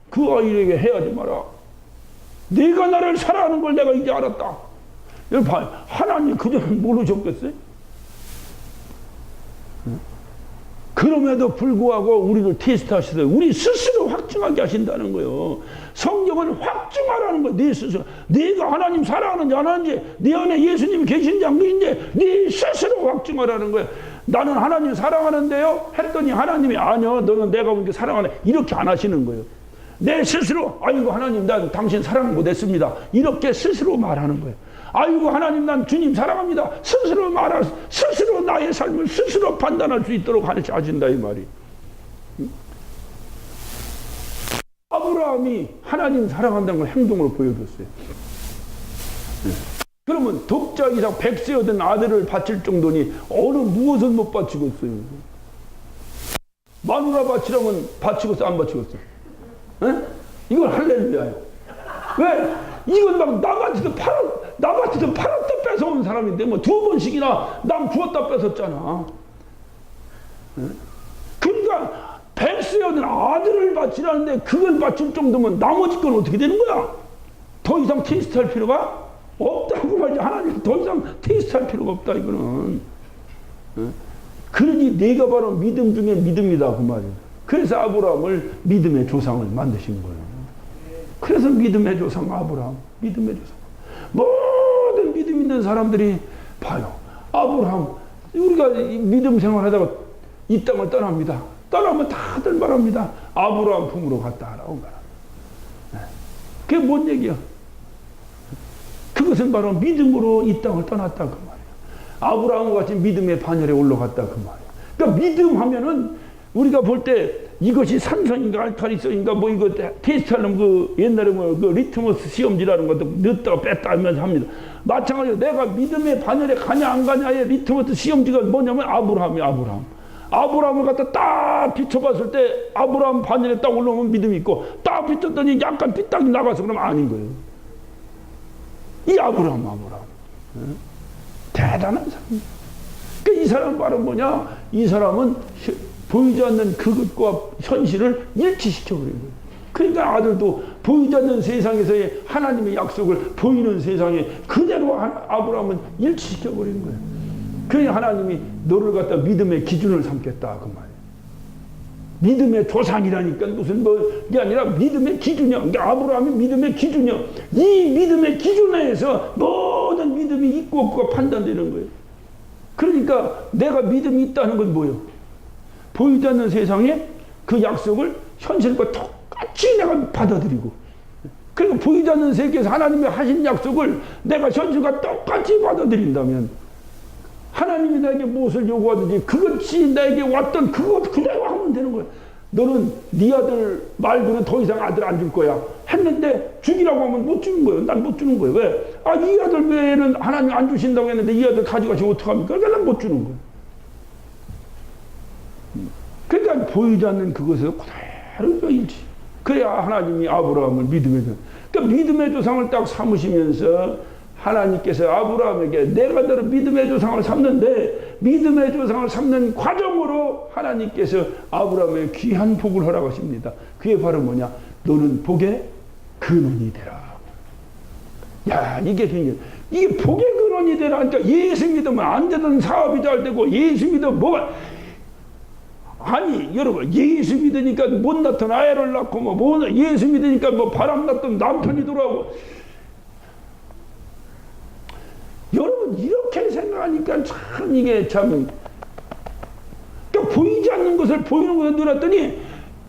그 아이에게 해하지 마라. 네가 나를 사랑하는 걸 내가 이제 알았다. 여러분 하나님 그전엔 모르셨겠어요? 그럼에도 불구하고 우리를 테스트하시더라고요. 우리 스스로 확증하게 하신다는 거예요. 성경은 확증하라는 거예요. 네 스스로. 네가 하나님 사랑하는지 안 하는지, 네 안에 예수님이 계신지 안 계신지 네 스스로 확증하라는 거예요. 나는 하나님 사랑하는데요 했더니 하나님이 아니요 너는 내가 보니까 사랑하네 이렇게 안 하시는 거예요. 내 스스로 아이고 하나님 난 당신 사랑 못했습니다 이렇게 스스로 말하는 거예요. 아이고 하나님 난 주님 사랑합니다 스스로 말할 스스로 나의 삶을 스스로 판단할 수 있도록 가르쳐준다 이 말이. 아브라함이 하나님 사랑한다는 걸 행동으로 보여줬어요. 그러면 덕자 이상 100세 얻은 아들을 바칠 정도니 어느 무엇을 못 바치겠어요? 마누라 바치라면 바치겠어, 안 바치겠어? 에? 이건 할렐루야요. 왜? 이건 막 나바치도 팔았다 뺏어온 사람인데 뭐 2번씩이나 남 주었다 뺏었잖아. 에? 그러니까 100세 얻은 아들을 바치라는데 그걸 바칠 정도면 나머지 건 어떻게 되는 거야? 더 이상 테스트할 필요가 없다고 말이야. 하나님 더 이상 테스트할 필요가 없다 이거는. 그러니 내가 바로 믿음 중에 믿음이다 그 말이야. 그래서 아브라함을 믿음의 조상을 만드신 거예요. 그래서 믿음의 조상 아브라함, 믿음의 조상. 모든 믿음 있는 사람들이 봐요. 아브라함, 우리가 믿음 생활하다가 이 땅을 떠납니다. 떠나면 다들 말합니다. 아브라함 품으로 갔다 하라고 말합니다. 그게 뭔 얘기야? 그것은 바로 믿음으로 이 땅을 떠났다 그 말이에요. 아브라함과 같이 믿음의 반열에 올라갔다 그 말이에요. 그러니까 믿음 하면은 우리가 볼 때 이것이 산성인가 알칼리성인가 뭐 이거 테스트하려면 그 옛날에 뭐 그 리트머스 시험지라는 것도 넣었다가 뺐다 하면서 합니다. 마찬가지로 내가 믿음의 반열에 가냐 안 가냐의 리트머스 시험지가 뭐냐면 아브라함이야. 아브라함을 갖다 딱 비춰봤을 때 아브라함 반열에 딱 올라오면 믿음이 있고 딱 비췄더니 약간 삐딱이 나가서 그러면 아닌 거예요. 이 아브라함. 대단한 사람. 그러니까 이 사람 바로 뭐냐? 이 사람은 보이지 않는 그것과 현실을 일치시켜버린 거예요. 그러니까 아들도 보이지 않는 세상에서의 하나님의 약속을 보이는 세상에 그대로 아브라함은 일치시켜버린 거예요. 그러니 하나님이 너를 갖다 믿음의 기준을 삼겠다 그 말이에요. 믿음의 조상이라니까 무슨 뭐게 아니라 믿음의 기준이야. 그러니까 아브라함이 믿음의 기준이야. 이 믿음의 기준에서 모든 믿음이 있고 없고가 판단되는 거예요. 그러니까 내가 믿음이 있다는 건 뭐예요? 보이지 않는 세상에 그 약속을 현실과 똑같이 내가 받아들이고, 그리고 보이지 않는 세계에서 하나님이 하신 약속을 내가 현실과 똑같이 받아들인다면 하나님이 나에게 무엇을 요구하든지 그것이 나에게 왔던 그것 그대로 하면 되는 거야. 너는 네 아들 말고는 더 이상 아들 안 줄 거야 했는데 주기라고 하면 못 주는 거예요. 난 못 주는 거예요. 왜? 이 아들 외에는 하나님 안 주신다고 했는데 이 아들 가져가시면 어떡합니까? 그러니까 난 못 주는 거예요. 그러니까 보이지 않는 그것에서 그대로 일치. 그래야 하나님이 아브라함을 믿음의 조상. 그러니까 믿음의 조상을 딱 삼으시면서 하나님께서 아브라함에게 내가 너를 믿음의 조상을 삼는데 믿음의 조상을 삼는 과정으로 하나님께서 아브라함에 귀한 복을 허락하십니다. 그게 바로 뭐냐? 너는 복의 근원이 되라. 야, 이게 복의 근원이 되라. 그러니까 예수 믿으면 안 되는 사업이 잘 되고 예수 믿으면 뭐가 아니 여러분 예수 믿으니까 못 낳던 아이를 낳고 뭐 예수 믿으니까 뭐 바람 났던 남편이 돌아오고 여러분 이렇게 생각하니까 참 이게 참 그러니까 보이지 않는 것을 보이는 것에 늘었더니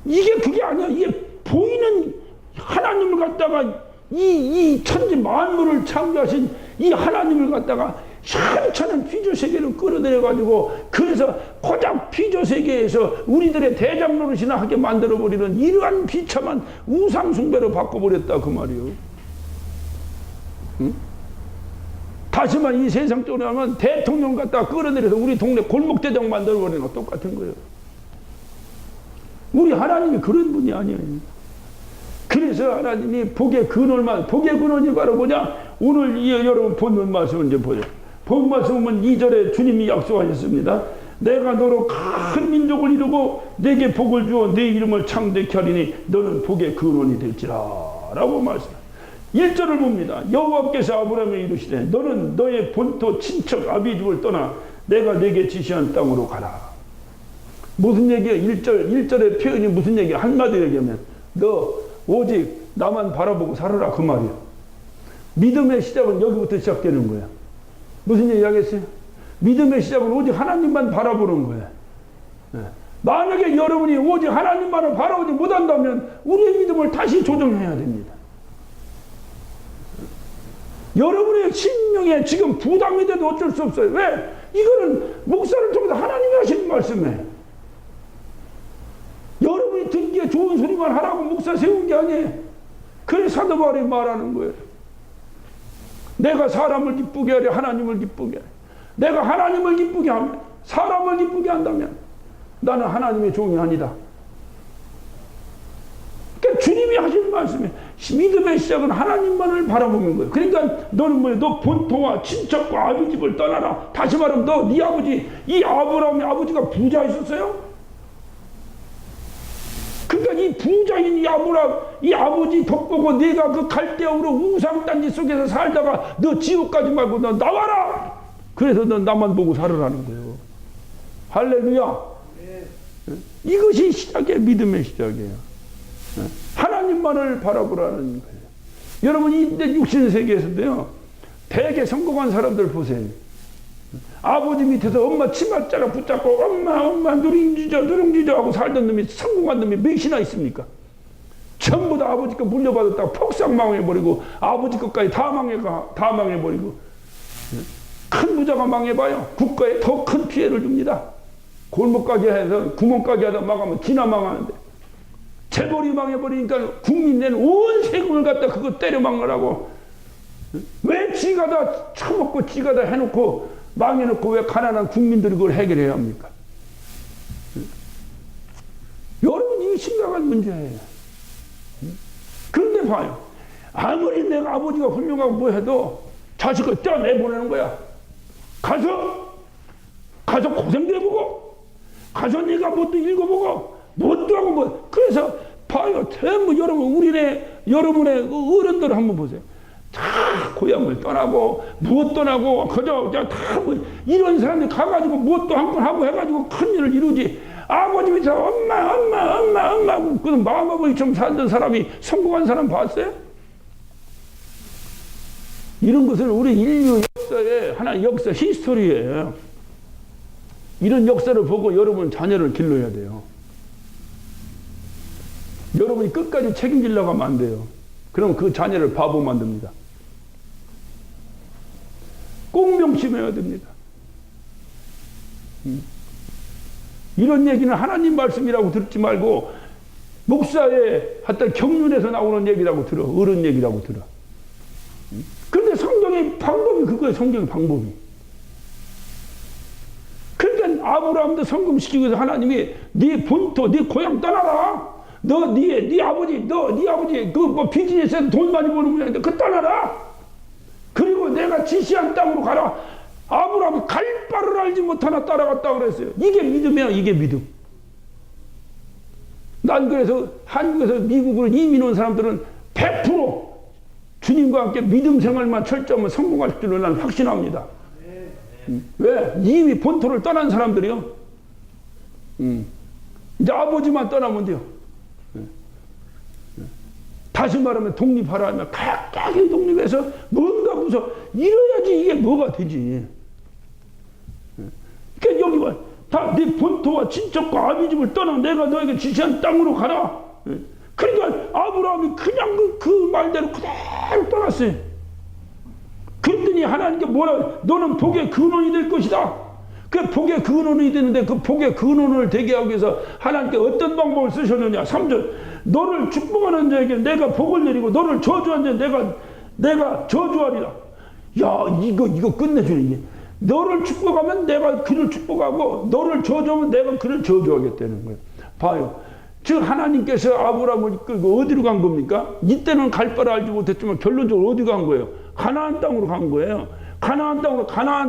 이게 그게 아니야. 이게 보이는 하나님을 갖다가 이 천지 만물을 창조하신 이 하나님을 갖다가 한찮은 피조 세계로 끌어들여 가지고 그래서 고작 피조 세계에서 우리들의 대장 노릇이나 하게 만들어 버리는 이러한 비참한 우상 숭배로 바꿔버렸다 그 말이요. 응? 다시만 이 세상 쪽으로 하면 대통령 갖다가 끌어내려서 우리 동네 골목대장 만들어버리는 거 똑같은 거예요. 우리 하나님이 그런 분이 아니에요. 그래서 하나님이 복의 근원이 바로 뭐냐? 오늘 여러분 본문 말씀을 이제 보죠. 본 말씀은 2절에 주님이 약속하셨습니다. 내가 너로 큰 민족을 이루고 내게 복을 주어 내 이름을 창대케 하리니 너는 복의 근원이 될지라 라고 말씀합니다. 1절을 봅니다. 여호와께서 아브라함에 이르시되 너는 너의 본토 친척 아비집을 떠나 내가 내게 지시한 땅으로 가라. 무슨 얘기예요? 1절의 표현이 무슨 얘기예요? 한마디로 얘기하면 너 오직 나만 바라보고 살아라 그 말이에요. 믿음의 시작은 여기부터 시작되는 거예요. 무슨 얘기 하겠어요? 믿음의 시작은 오직 하나님만 바라보는 거예요. 네. 만약에 여러분이 오직 하나님만을 바라보지 못한다면 우리의 믿음을 다시 조정해야 됩니다. 여러분의 심령에 지금 부담이 돼도 어쩔 수 없어요. 왜? 이거는 목사를 통해서 하나님이 하시는 말씀이에요. 여러분이 듣기에 좋은 소리만 하라고 목사 세운 게 아니에요. 그래 사도 바울이 말하는 거예요. 내가 사람을 기쁘게 하려 하나님을 기쁘게 하려. 내가 하나님을 기쁘게 하면, 사람을 기쁘게 한다면 나는 하나님의 종이 아니다. 그러니까 주님이 하신 말씀이 믿음의 시작은 하나님만을 바라보는 거예요. 그러니까 너는 뭐야? 너 본토와 친척과 아비집을 떠나라. 다시 말하면 너 네 아버지, 이 아브라함의 아버지가 부자였었어요? 그러니까 이 부자인 이 아브라함, 이 아버지 덕보고 네가 그 갈대아우로 우상단지 속에서 살다가 너 지옥 가지 말고 너 나와라. 그래서 너 나만 보고 살으라는 거예요. 할렐루야. 이것이 시작이에요. 믿음의 시작이에요. 하나님만을 바라보라는 거예요. 여러분 이제 육신 세계에서도요, 되게 성공한 사람들 보세요. 아버지 밑에서 엄마 치맛자락 붙잡고 엄마 누룽지저 하고 살던 놈이, 성공한 놈이 몇이나 있습니까? 전부 다 아버지 거 물려받았다가 폭삭 망해버리고 아버지 것까지 다 망해버리고 큰 부자가 망해봐요. 국가에 더 큰 피해를 줍니다. 골목가게 해서 구멍가게 하다 망하면 지나 망하는데, 재벌이 망해버리니까 국민 낸 온 세금을 갖다 그거 때려 막으라고. 왜 지가 다 처먹고 지가 다 해놓고 망해놓고 왜 가난한 국민들이 그걸 해결해야 합니까? 여러분, 이게 심각한 문제예요. 그런데 봐요. 아무리 내가 아버지가 훌륭하고 뭐 해도 자식을 떼어내보내는 거야. 가서 고생도 해보고, 가서 네가 뭣도 읽어보고, 뭣도 하고 뭐. 그래서 봐요. 전부 여러분의 어른들을 한번 보세요. 다 고향을 떠나고 무엇 떠나고 그저 다 뭐 이런 사람들이 가가지고 무엇도 한 건 하고 해가지고 큰 일을 이루지. 아버지 밑에서 엄마 그 마마보이처럼 살던 사람이 성공한 사람 봤어요? 이런 것은 우리 인류 역사의 하나의 역사 히스토리예요. 이런 역사를 보고 여러분 자녀를 길러야 돼요. 여러분이 끝까지 책임지려고 하면 안 돼요. 그럼 그 자녀를 바보 만듭니다. 꼭 명심해야 됩니다. 이런 얘기는 하나님 말씀이라고 듣지 말고 목사의 하여튼 경륜에서 나오는 얘기라고 들어. 어른 얘기라고 들어. 그런데 성경의 방법이 그거예요. 성경의 방법이. 그러니까 아브라함도 성금시키기 위해서 하나님이 네 본토, 네 고향 떠나라. 네 아버지 그 뭐 비즈니스에서 돈 많이 버는 모양인데 그 떠나라. 그리고 내가 지시한 땅으로 가라. 아브라함이 갈 바를 알지 못하나 따라갔다 그랬어요. 이게 믿음이야. 이게 믿음. 난 그래서 한국에서 미국을 이민 온 사람들은 100% 주님과 함께 믿음 생활만 철저하면 성공할 줄로 난 확신합니다. 왜? 이미 본토를 떠난 사람들이요. 이제 아버지만 떠나면 돼요. 다시 말하면 독립하라 하면 각각의 독립해서 뭔가 무서 이래야지 이게 뭐가 되지. 그러니까 여기 와. 다 네 본토와 친척과 아비집을 떠나 내가 너에게 지시한 땅으로 가라. 그러니까 아브라함이 그냥 그 말대로 그대로 떠났어요. 그랬더니 하나님께 뭐라, 너는 복의 근원이 될 것이다. 그 복의 근원이 되는데 그 복의 근원을 되게 하기 위해서 하나님께 어떤 방법을 쓰셨느냐. 3절. 너를 축복하는 자에게 내가 복을 내리고 너를 저주하는 자에게 내가 저주하리라. 야, 이거 끝내주네. 이게. 너를 축복하면 내가 그를 축복하고 너를 저주하면 내가 그를 저주하겠다는 거예요. 봐요. 즉 하나님께서 아브라함을 이끌고 어디로 간 겁니까? 이때는 갈 바를 알지 못했지만 결론적으로 어디 간 거예요? 가나안 땅으로 간 거예요. 가나안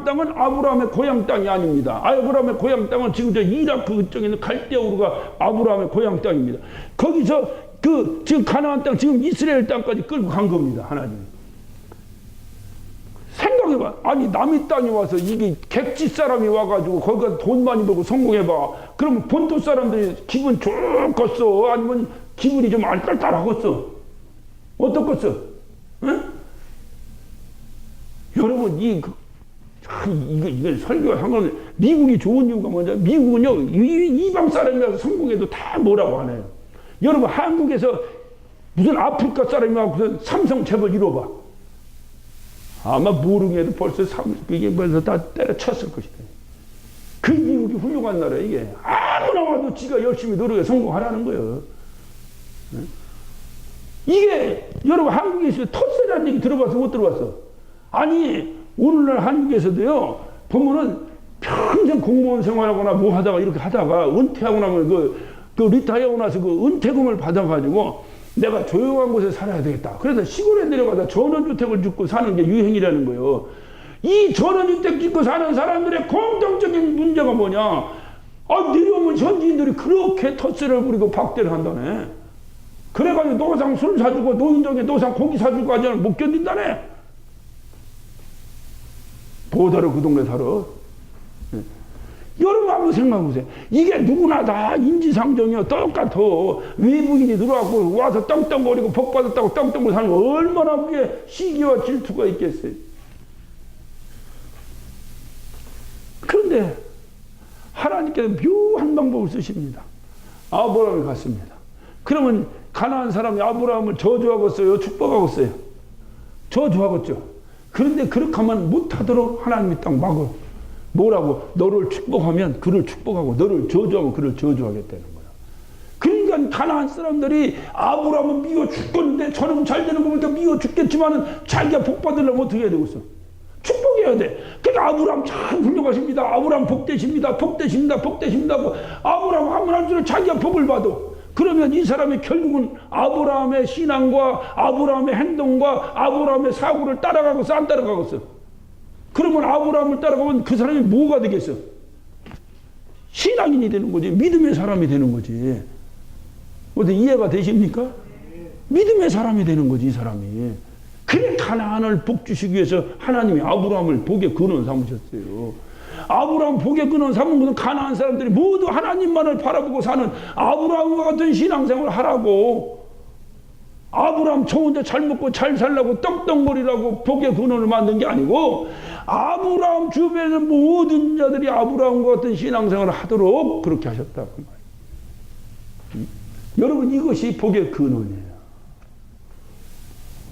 땅은 아브라함의 고향 땅이 아닙니다. 아브라함의 고향 땅은 지금 저 이라크 그쪽에 있는 갈대아우르가 아브라함의 고향 땅입니다. 거기서 지금 가나안 땅, 지금 이스라엘 땅까지 끌고 간 겁니다. 하나님. 생각해봐. 아니 남의 땅에 와서 이게 객지 사람이 와가지고 거기가 돈 많이 벌고 성공해봐. 그러면 본토 사람들이 기분 좋겠어? 아니면 기분이 좀 알딸딸하겠어? 어떻겠어? 응? 여러분 이거 설교가 상관없네. 미국이 좋은 이유가 뭐냐? 미국은요 이방 사람이 와서 성공해도 다 뭐라고 하네요. 여러분 한국에서 무슨 아프리카 사람이 와서 삼성 재벌 이뤄봐. 아마 모르게도 벌써 이게 벌써 다 때려쳤을 것이다. 그 미국이 훌륭한 나라 이게. 아무나 와도 지가 열심히 노력해 성공하라는 거예요. 이게 여러분 한국에 있으면 텃세라는 얘기 들어봤어? 못 들어봤어? 아니 오늘날 한국에서도요 보면은 평생 공무원 생활하거나 뭐 하다가 이렇게 하다가 은퇴하고 나면 그 리타이어하고 나서 그 은퇴금을 받아가지고 내가 조용한 곳에 살아야 되겠다. 그래서 시골에 내려가다 전원주택을 짓고 사는 게 유행이라는 거예요. 이 전원주택 짓고 사는 사람들의 공통적인 문제가 뭐냐? 내려오면 현지인들이 그렇게 텃세를 부리고 박대를 한다네. 그래가지고 노상 술 사주고 노인정에 노상 고기 사주고 하지는 못 견딘다네. 보다로 그 동네 살아. 여러분 한번 생각해보세요. 이게 누구나 다 인지상정이요. 똑같아. 외부인이 들어와서 와서 떵떵거리고 복받았다고 떵떵거리고 사는 거 얼마나 그게 시기와 질투가 있겠어요. 그런데 하나님께서 묘한 방법을 쓰십니다. 아브라함이 갔습니다. 그러면 가나안 사람이 아브라함을 저주하겠어요? 축복하겠어요? 저주하겠죠. 그런데 그렇게 하면 못하도록 하나님이 딱 막어. 뭐라고? 너를 축복하면 그를 축복하고 너를 저주하면 그를 저주하겠다는 거야. 그러니까 가나안 사람들이 아브라함은 미워 죽겠는데 저놈 잘 되는 거 보니까 미워 죽겠지만은 자기가 복 받으려면 어떻게 해야 되겠어? 축복해야 돼. 그러니까 아브라함 참 훌륭하십니다. 아브라함 복되십니다. 복되십니다. 복되십니다. 아브라함 하면 할수록 자기가 복을 받아. 그러면 이 사람이 결국은 아브라함의 신앙과 아브라함의 행동과 아브라함의 사고를 따라가고서 안 따라가겠어? 그러면 아브라함을 따라가면 그 사람이 뭐가 되겠어? 신앙인이 되는 거지. 믿음의 사람이 되는 거지. 어때 이해가 되십니까? 믿음의 사람이 되는 거지, 이 사람이. 그래 가나안을 복 주시기 위해서 하나님이 아브라함을 복의 근원 삼으셨어요. 아브라함 복의 근원 삼은 것은 가나안 사람들이 모두 하나님만을 바라보고 사는 아브라함과 같은 신앙생활을 하라고. 아브라함 저 혼자 잘 먹고 잘 살라고 떡떡거리라고 복의 근원을 만든 게 아니고 아브라함 주변에 있는 모든 자들이 아브라함과 같은 신앙생활을 하도록 그렇게 하셨다고 말이에요. 여러분 이것이 복의 근원이에요.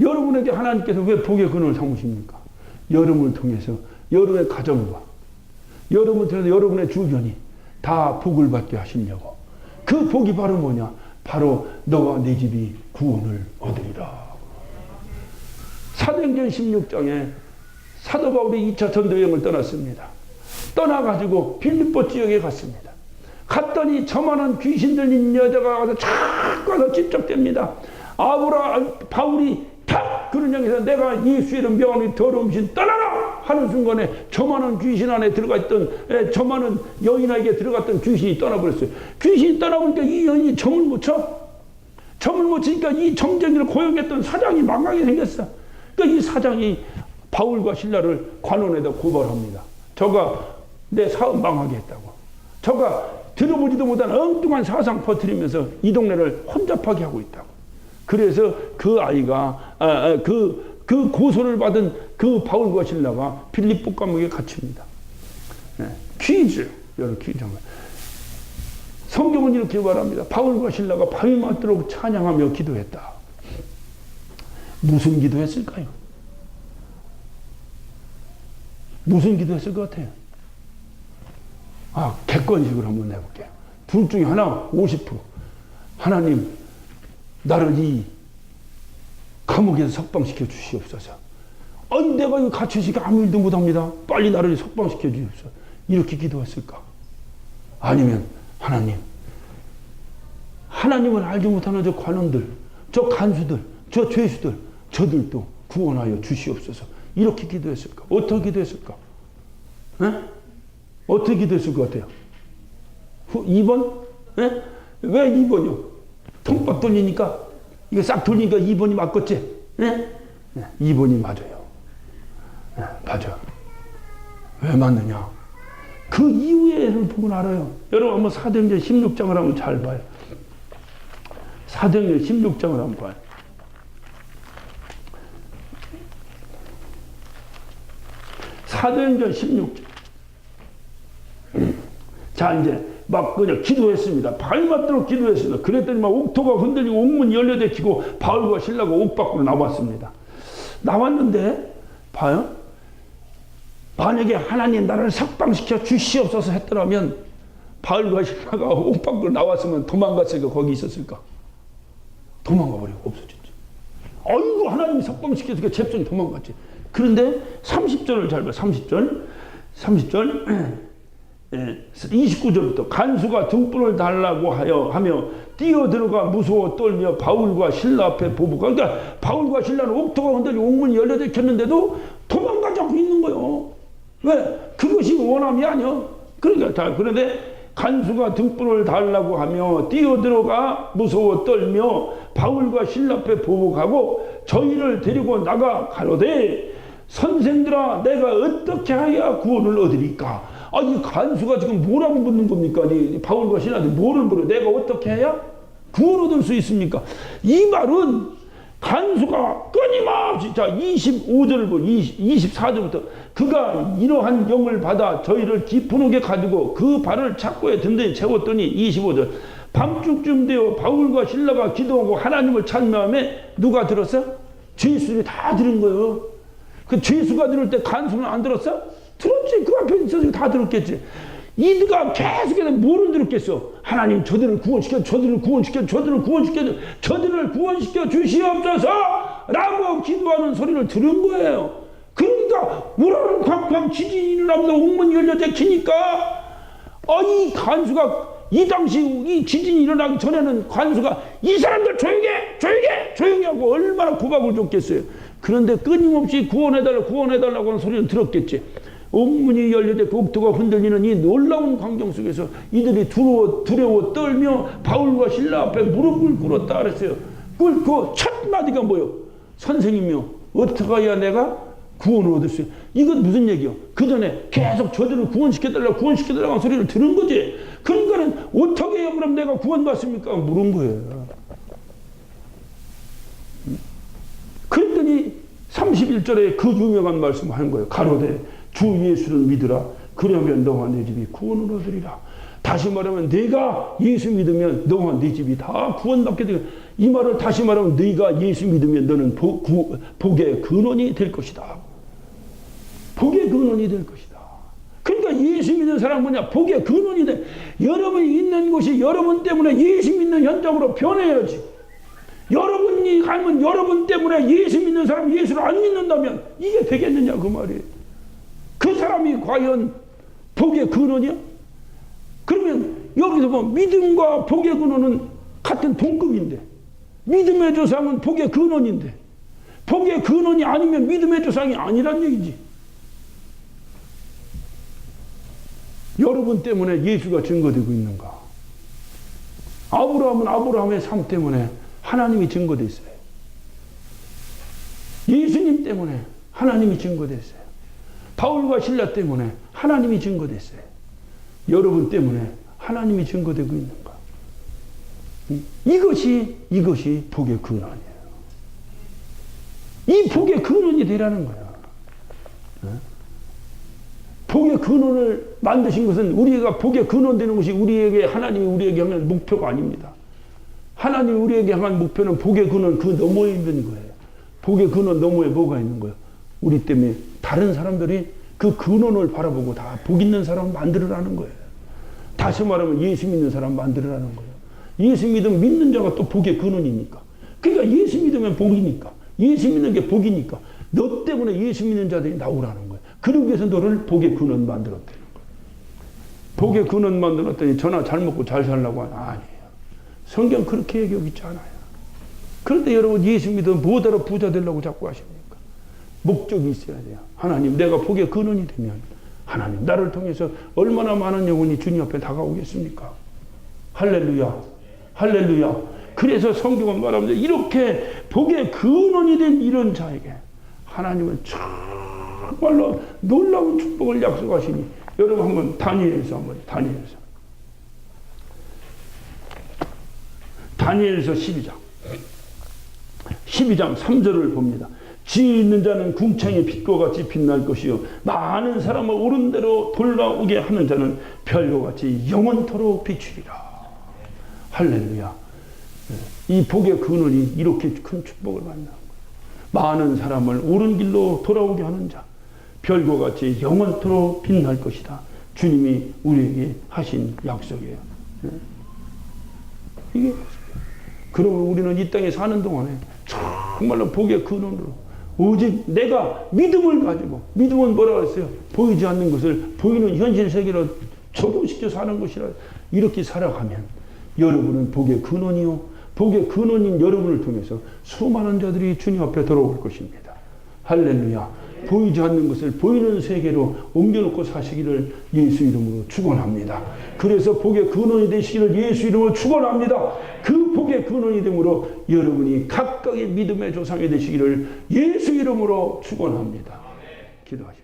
여러분에게 하나님께서 왜 복의 근원을 삼으십니까? 여러분을 통해서 여러분의 가정과 여러분을 통해서 여러분의 주변이 다 복을 받게 하시려고. 그 복이 바로 뭐냐? 바로 너와 내 집이 구원을 얻으리라. 사도행전 16장에 사도 바울이 2차 전도여행을 떠났습니다. 떠나가지고 빌립보 지역에 갔습니다. 갔더니 저만한 귀신 들린 여자가 와서 쫙 가서 집적됩니다. 바울이 탁 그런 향해서 내가 예수의 이름 명하니 더러운 신 떠나라 하는 순간에 저만한 귀신 안에 들어가 있던 저만한 여인에게 들어갔던 귀신이 떠나버렸어요. 귀신이 떠나보니까 이 여인이 점을 못 쳐. 점을 못 치니까 이 점쟁이를 고용했던 사장이 망하게 생겼어. 그러니까 이 사장이 바울과 신라를 관원에다 고발합니다. 저가 내 사업 망하게 했다고. 저가 들어보지도 못한 엉뚱한 사상 퍼뜨리면서 이 동네를 혼잡하게 하고 있다고. 그래서 그 아이가 그 고소를 받은 그 바울과 신라가 빌립보 감옥에 갇힙니다. 퀴즈, 여러 퀴즈. 성경은 이렇게 말합니다. 바울과 신라가 밤이 맞도록 찬양하며 기도했다. 무슨 기도했을까요? 무슨 기도했을 것 같아요? 객관식으로 한번 해볼게요. 둘 중에 하나 50%. 하나님, 나를 이 감옥에서 석방시켜 주시옵소서. 내가 이 갇혀있으니까 아무 일도 못합니다. 빨리 나를 석방시켜 주시옵소서. 이렇게 기도했을까? 아니면 하나님을 알지 못하는 저 관원들, 저 간수들, 저 죄수들, 저들도 구원하여 주시옵소서. 이렇게 기도했을까? 어떻게 기도했을까? 어떻게 기도했을 것 같아요? 2번? 왜 2번이요? 통박 돌리니까, 이거 싹 돌리니까 2번이 맞겠지? 2번이 맞아요. 맞아. 왜 맞느냐? 그 이후에를 보면 알아요. 여러분 한번 사도행전 16장을 한번 잘 봐요. 사도행전 16장을 한번 봐요. 사도행전 16장. 자, 이제 막 그냥 기도했습니다. 밤이 맞도록 기도했습니다. 그랬더니 막 옥토가 흔들리고 옥문이 열려대키고 바울과 신라가 옥 밖으로 나왔습니다. 나왔는데 봐요. 만약에 하나님 나를 석방시켜 주시옵소서 했더라면 바울과 신라가 옥 밖으로 나왔으면 도망갔을까? 거기 있었을까? 도망가 버리고 없어졌지. 아이고 하나님이 석방시켜서 잽손이 도망갔지. 그런데 30절을 잘 봐. 30절 29절부터 간수가 등불을 달라고 하며 뛰어들어가 무서워 떨며 바울과 신라 앞에 보부가, 그러니까 바울과 신라는 옥토가 흔들려 옥문이 열려져 켰는데도 도망가지 않고 있는 거예요. 왜? 그것이 원함이 아니야. 그러니까 자, 그런데 간수가 등불을 달라고 하며 뛰어들어가 무서워 떨며 바울과 신라 앞에 보복하고 저희를 데리고 나가 가로되 선생들아 내가 어떻게 하여야 구원을 얻으리까? 이 간수가 지금 뭐라고 묻는 겁니까? 이 바울과 신라한테 뭐를 물어? 내가 어떻게 해야 구원 얻을 수 있습니까? 이 말은 간수가 끊임없이, 자 25절을 보고 24절부터 그가 이러한 영을 받아 저희를 깊은 옥에 가지고 그 발을 착고에 든든히 채웠더니 25절 밤중쯤 되어 바울과 신라가 기도하고 하나님을 찬미하며 누가 들었어? 죄수들이 다 들은 거예요. 그 죄수가 들을 때 간수는 안 들었어? 들었지. 그 앞에 있어서 다 들었겠지. 이들가 계속해서 뭐를 들었겠어? 하나님 저들을 구원시켜, 저들을 구원시켜, 저들을 구원시켜, 저들을 구원시켜 주시옵소서 라고 기도하는 소리를 들은 거예요. 그러니까 우라는 쾅쾅 지진이 일어나면서 옥문이 열려져 키니까 이 간수가 이 당시 이 지진이 일어나기 전에는 간수가 이 사람들 조용히 하고 얼마나 구박을 줬겠어요. 그런데 끊임없이 구원해달라고 하는 소리는 들었겠지. 옥문이 열려져 옥토가 흔들리는 이 놀라운 광경 속에서 이들이 두려워 떨며 바울과 신라 앞에 무릎을 꿇었다 그랬어요. 꿇고 첫 마디가 뭐요? 선생님이요, 어떻게 해야 내가 구원을 얻을 수 있어요? 이건 무슨 얘기요? 그 전에 계속 저들을 구원시켜달라고 하는 소리를 들은 거지. 그러니까는 어떻게 해야 그럼 내가 구원받습니까? 물은 거예요. 그랬더니 31절에 그 유명한 말씀을 하는 거예요. 가로되 주 예수를 믿으라. 그러면 너와 내 집이 구원을 얻으리라. 다시 말하면 내가 예수 믿으면 너와 네 집이 다 구원받게 되고, 이 말을 다시 말하면 네가 예수 믿으면 너는 복의 근원이 될 것이다. 복의 근원이 될 것이다. 그러니까 예수 믿는 사람 뭐냐? 복의 근원이 돼. 여러분이 있는 곳이 여러분 때문에 예수 믿는 현장으로 변해야지. 여러분이 가면 여러분 때문에 예수 믿는 사람 예수를 안 믿는다면 이게 되겠느냐 그 말이에요. 그 사람이 과연 복의 근원이야? 그러면 여기서 뭐 믿음과 복의 근원은 같은 동급인데, 믿음의 조상은 복의 근원인데, 복의 근원이 아니면 믿음의 조상이 아니란 얘기지. 여러분 때문에 예수가 증거되고 있는가? 아브라함은 아브라함의 삶 때문에 하나님이 증거됐어요. 예수님 때문에 하나님이 증거됐어요. 바울과 신라 때문에 하나님이 증거됐어요. 여러분 때문에 하나님이 증거되고 있는가? 이것이 복의 근원이에요. 이 복의 근원이 되라는 거야. 복의 근원을 만드신 것은 우리가 복의 근원 되는 것이 하나님이 우리에게 향한 목표가 아닙니다. 하나님이 우리에게 향한 목표는 복의 근원 그 너머에 있는 거예요. 복의 근원 너머에 뭐가 있는 거예요? 우리 때문에 다른 사람들이 그 근원을 바라보고 다 복 있는 사람 만들으라는 거예요. 다시 말하면 예수 믿는 사람 만들으라는 거예요. 예수 믿는 자가 또 복의 근원이니까. 그러니까 예수 믿으면 복이니까. 예수 믿는 게 복이니까. 너 때문에 예수 믿는 자들이 나오라는 거예요. 그러기 위해서 너를 복의 근원 만들었다는 거예요. 복의 근원 만들었더니 저나 잘 먹고 잘 살라고 하냐? 아니에요. 성경 그렇게 얘기하고 있지 않아요. 그런데 여러분 예수 믿으면 뭐하러 부자 되려고 자꾸 하십니까? 목적이 있어야 돼요. 하나님, 내가 복의 근원이 되면 하나님 나를 통해서 얼마나 많은 영혼이 주님 앞에 다가오겠습니까? 할렐루야, 할렐루야. 그래서 성경은 말합니다. 이렇게 복의 근원이 된 이런 자에게 하나님은 정말로 놀라운 축복을 약속하시니, 여러분 한번 다니엘서 다니엘서 12장 3절을 봅니다. 지혜 있는 자는 궁창의 빛과 같이 빛날 것이요 많은 사람을 옳은 대로 돌아오게 하는 자는 별과 같이 영원토록 비추리라. 할렐루야. 이 복의 근원이 이렇게 큰 축복을 받는 거예요. 많은 사람을 옳은 길로 돌아오게 하는 자, 별과 같이 영원토록 빛날 것이다. 주님이 우리에게 하신 약속이에요. 이게 그러면 우리는 이 땅에 사는 동안에 정말로 복의 근원으로 오직 내가 믿음을 가지고, 믿음은 뭐라 그랬어요? 보이지 않는 것을 보이는 현실 세계로 적용시켜 사는 것이라. 이렇게 살아가면 여러분은 복의 근원이요, 복의 근원인 여러분을 통해서 수많은 자들이 주님 앞에 돌아올 것입니다. 할렐루야. 보이지 않는 것을 보이는 세계로 옮겨놓고 사시기를 예수 이름으로 축원합니다. 그래서 복의 근원이 되시기를 예수 이름으로 축원합니다. 그 복의 근원이 되므로 여러분이 각각의 믿음의 조상이 되시기를 예수 이름으로 축원합니다. 기도하십시오.